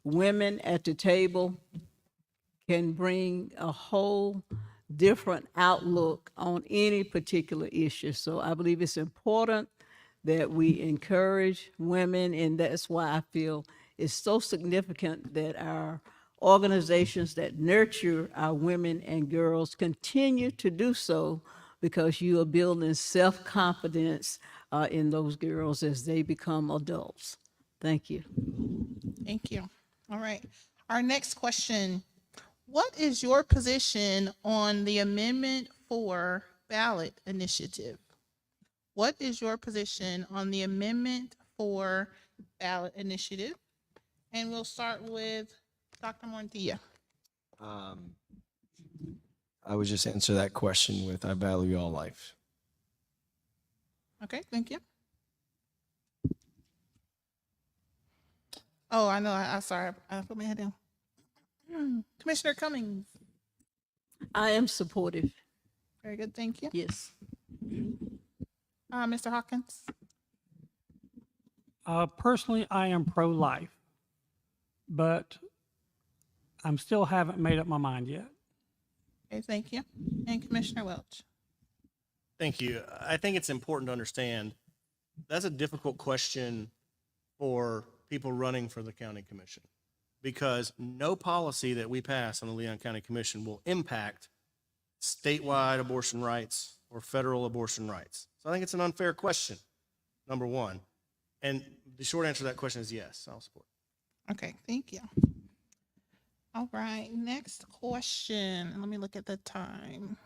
Women at the table can bring a whole different outlook on any particular issue. So I believe it's important that we encourage women, and that's why I feel it's so significant that our organizations that nurture our women and girls continue to do so, because you are building self-confidence in those girls as they become adults. Thank you. Thank you. All right. Our next question. What is your position on the Amendment 4 ballot initiative? What is your position on the Amendment 4 ballot initiative? And we'll start with Dr. Montilla. I would just answer that question with, I value all life. Okay, thank you. Oh, I know. I'm sorry. I put my head down. Commissioner Cummings. I am supportive. Very good, thank you. Yes. Mr. Hawkins? Personally, I am pro-life, but I'm still haven't made up my mind yet. Okay, thank you. And Commissioner Welch? Thank you. I think it's important to understand that's a difficult question for people running for the county commission because no policy that we pass on the Leon County Commission will impact statewide abortion rights or federal abortion rights. So I think it's an unfair question, number one. And the short answer to that question is yes, I'll support. Okay, thank you. All right, next question. Let me look at the time.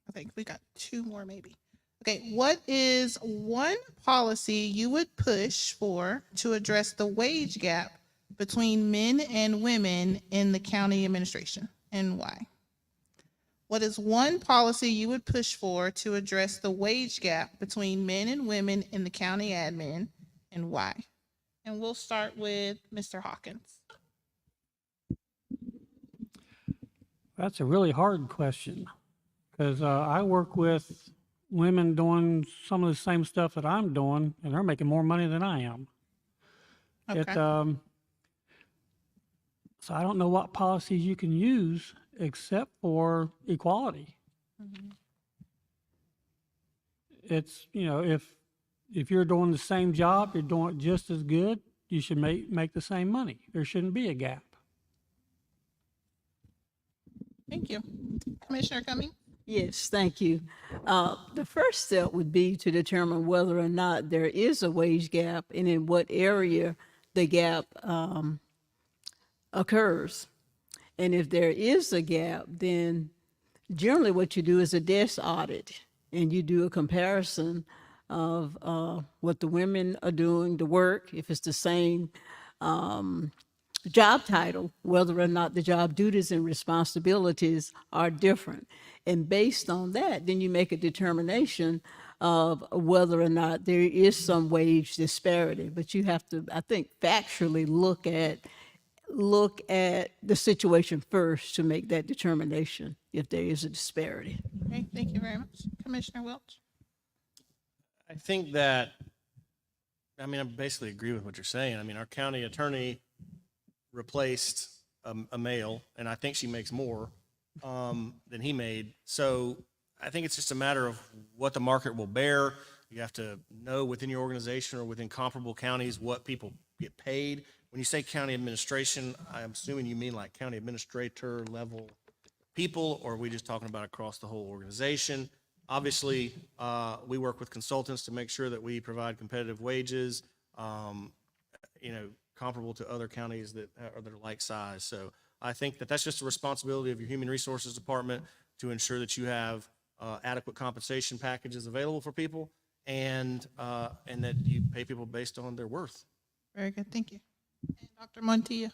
I think we got two more maybe. Okay, what is one policy you would push for to address the wage gap between men and women in the county administration, and why? What is one policy you would push for to address the wage gap between men and women in the county admin, and why? And we'll start with Mr. Hawkins. That's a really hard question because I work with women doing some of the same stuff that I'm doing, and they're making more money than I am. Okay. So I don't know what policies you can use except for equality. It's, you know, if you're doing the same job, you're doing it just as good, you should make the same money. There shouldn't be a gap. Thank you. Commissioner Cummings? Yes, thank you. The first step would be to determine whether or not there is a wage gap and in what area the gap occurs. And if there is a gap, then generally what you do is a desk audit and you do a comparison of what the women are doing, the work, if it's the same job title, whether or not the job duties and responsibilities are different. And based on that, then you make a determination of whether or not there is some wage disparity. But you have to, I think, factually look at the situation first to make that determination if there is a disparity. Okay, thank you very much. Commissioner Welch? I think that, I mean, I basically agree with what you're saying. I mean, our county attorney replaced a male, and I think she makes more than he made. So I think it's just a matter of what the market will bear. You have to know within your organization or within comparable counties what people get paid. When you say county administration, I'm assuming you mean like county administrator level people, or are we just talking about across the whole organization? Obviously, we work with consultants to make sure that we provide competitive wages, comparable to other counties that are like size. So I think that that's just a responsibility of your human resources department to ensure that you have adequate compensation packages available for people and that you pay people based on their worth. Very good, thank you. And Dr. Montilla?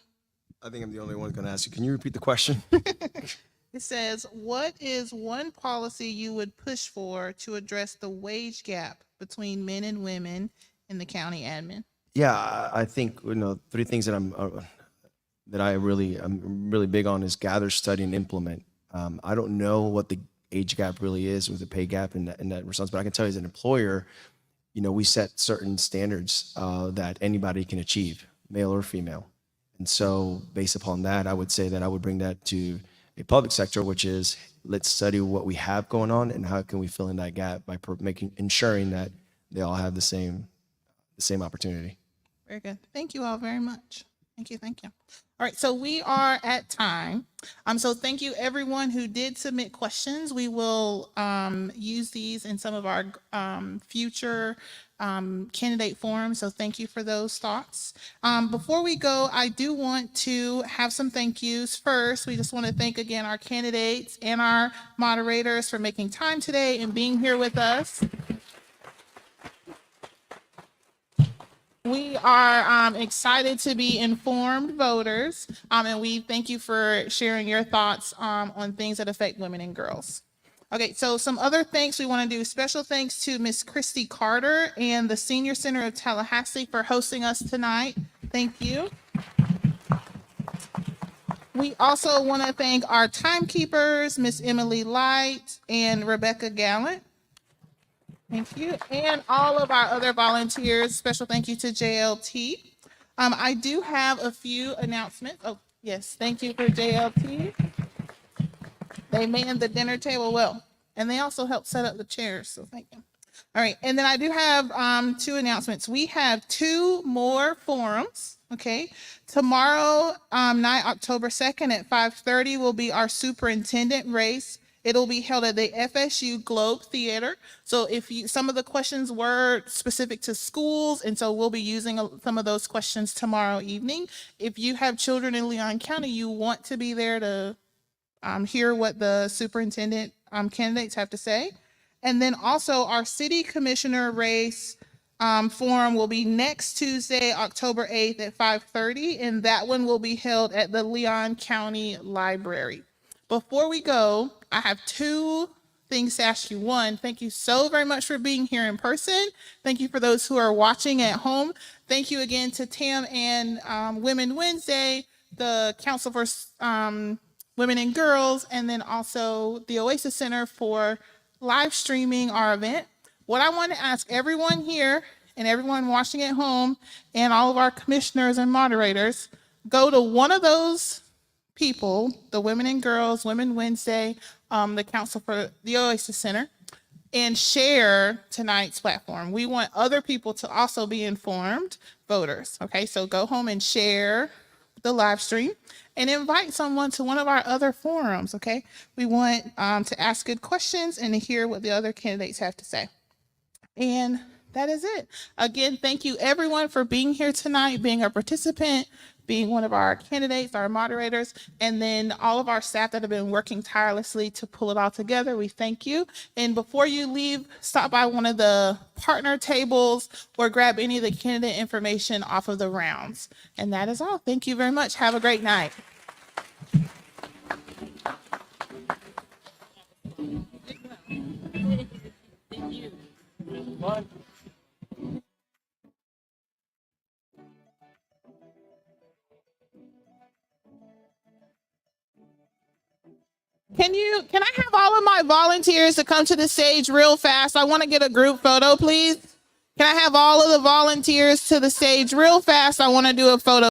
I think I'm the only one going to ask you. Can you repeat the question? It says, what is one policy you would push for to address the wage gap between men and women in the county admin? Yeah, I think three things that I'm really big on is gather, study, and implement. I don't know what the age gap really is with the pay gap in that response, but I can tell you as an employer, we set certain standards that anybody can achieve, male or female. And so based upon that, I would say that I would bring that to a public sector, which is let's study what we have going on and how can we fill in that gap by ensuring that they all have the same opportunity. Very good. Thank you all very much. Thank you. All right, so we are at time. So thank you everyone who did submit questions. We will use these in some of our future candidate forums. So thank you for those thoughts. Before we go, I do want to have some thank yous. First, we just want to thank again our candidates and our moderators for making time today and being here with us. We are excited to be informed voters, and we thank you for sharing your thoughts on things that affect women and girls. Okay, so some other thanks we want to do. Special thanks to Miss Christy Carter and the Senior Center of Tallahassee for hosting us tonight. Thank you. We also want to thank our timekeepers, Miss Emily Light and Rebecca Gallant. Thank you. And all of our other volunteers, special thank you to JLT. I do have a few announcements. Oh, yes, thank you for JLT. They manned the dinner table well, and they also helped set up the chairs, so thank you. All right, and then I do have two announcements. We have two more forums, okay? Tomorrow night, October 2nd at 5:30 will be our superintendent race. It'll be held at the FSU Globe Theater. So some of the questions were specific to schools, and so we'll be using some of those questions tomorrow evening. If you have children in Leon County, you want to be there to hear what the superintendent candidates have to say. And then also our city commissioner race forum will be next Tuesday, October 8th at 5:30, and that one will be held at the Leon County Library. Before we go, I have two things to ask you. One, thank you so very much for being here in person. Thank you for those who are watching at home. Thank you again to Tam and Women Wednesday, the Council for Women and Girls, and then also the Oasis Center for live streaming our event. What I want to ask everyone here and everyone watching at home and all of our commissioners and moderators, go to one of those people, the Women and Girls, Women Wednesday, the Council for the Oasis Center, and share tonight's platform. We want other people to also be informed voters. Okay, so go home and share the live stream and invite someone to one of our other forums. Okay, we want to ask good questions and to hear what the other candidates have to say. And that is it. Again, thank you everyone for being here tonight, being a participant, being one of our candidates, our moderators, and then all of our staff that have been working tirelessly to pull it all together. We thank you. And before you leave, stop by one of the partner tables or grab any of the candidate information off of the rounds. And that is all. Thank you very much. Have a great night. Can I have all of my volunteers to come to the stage real fast? I want to get a group photo, please. Can I have all of the volunteers to the stage real fast? I want to do a photo.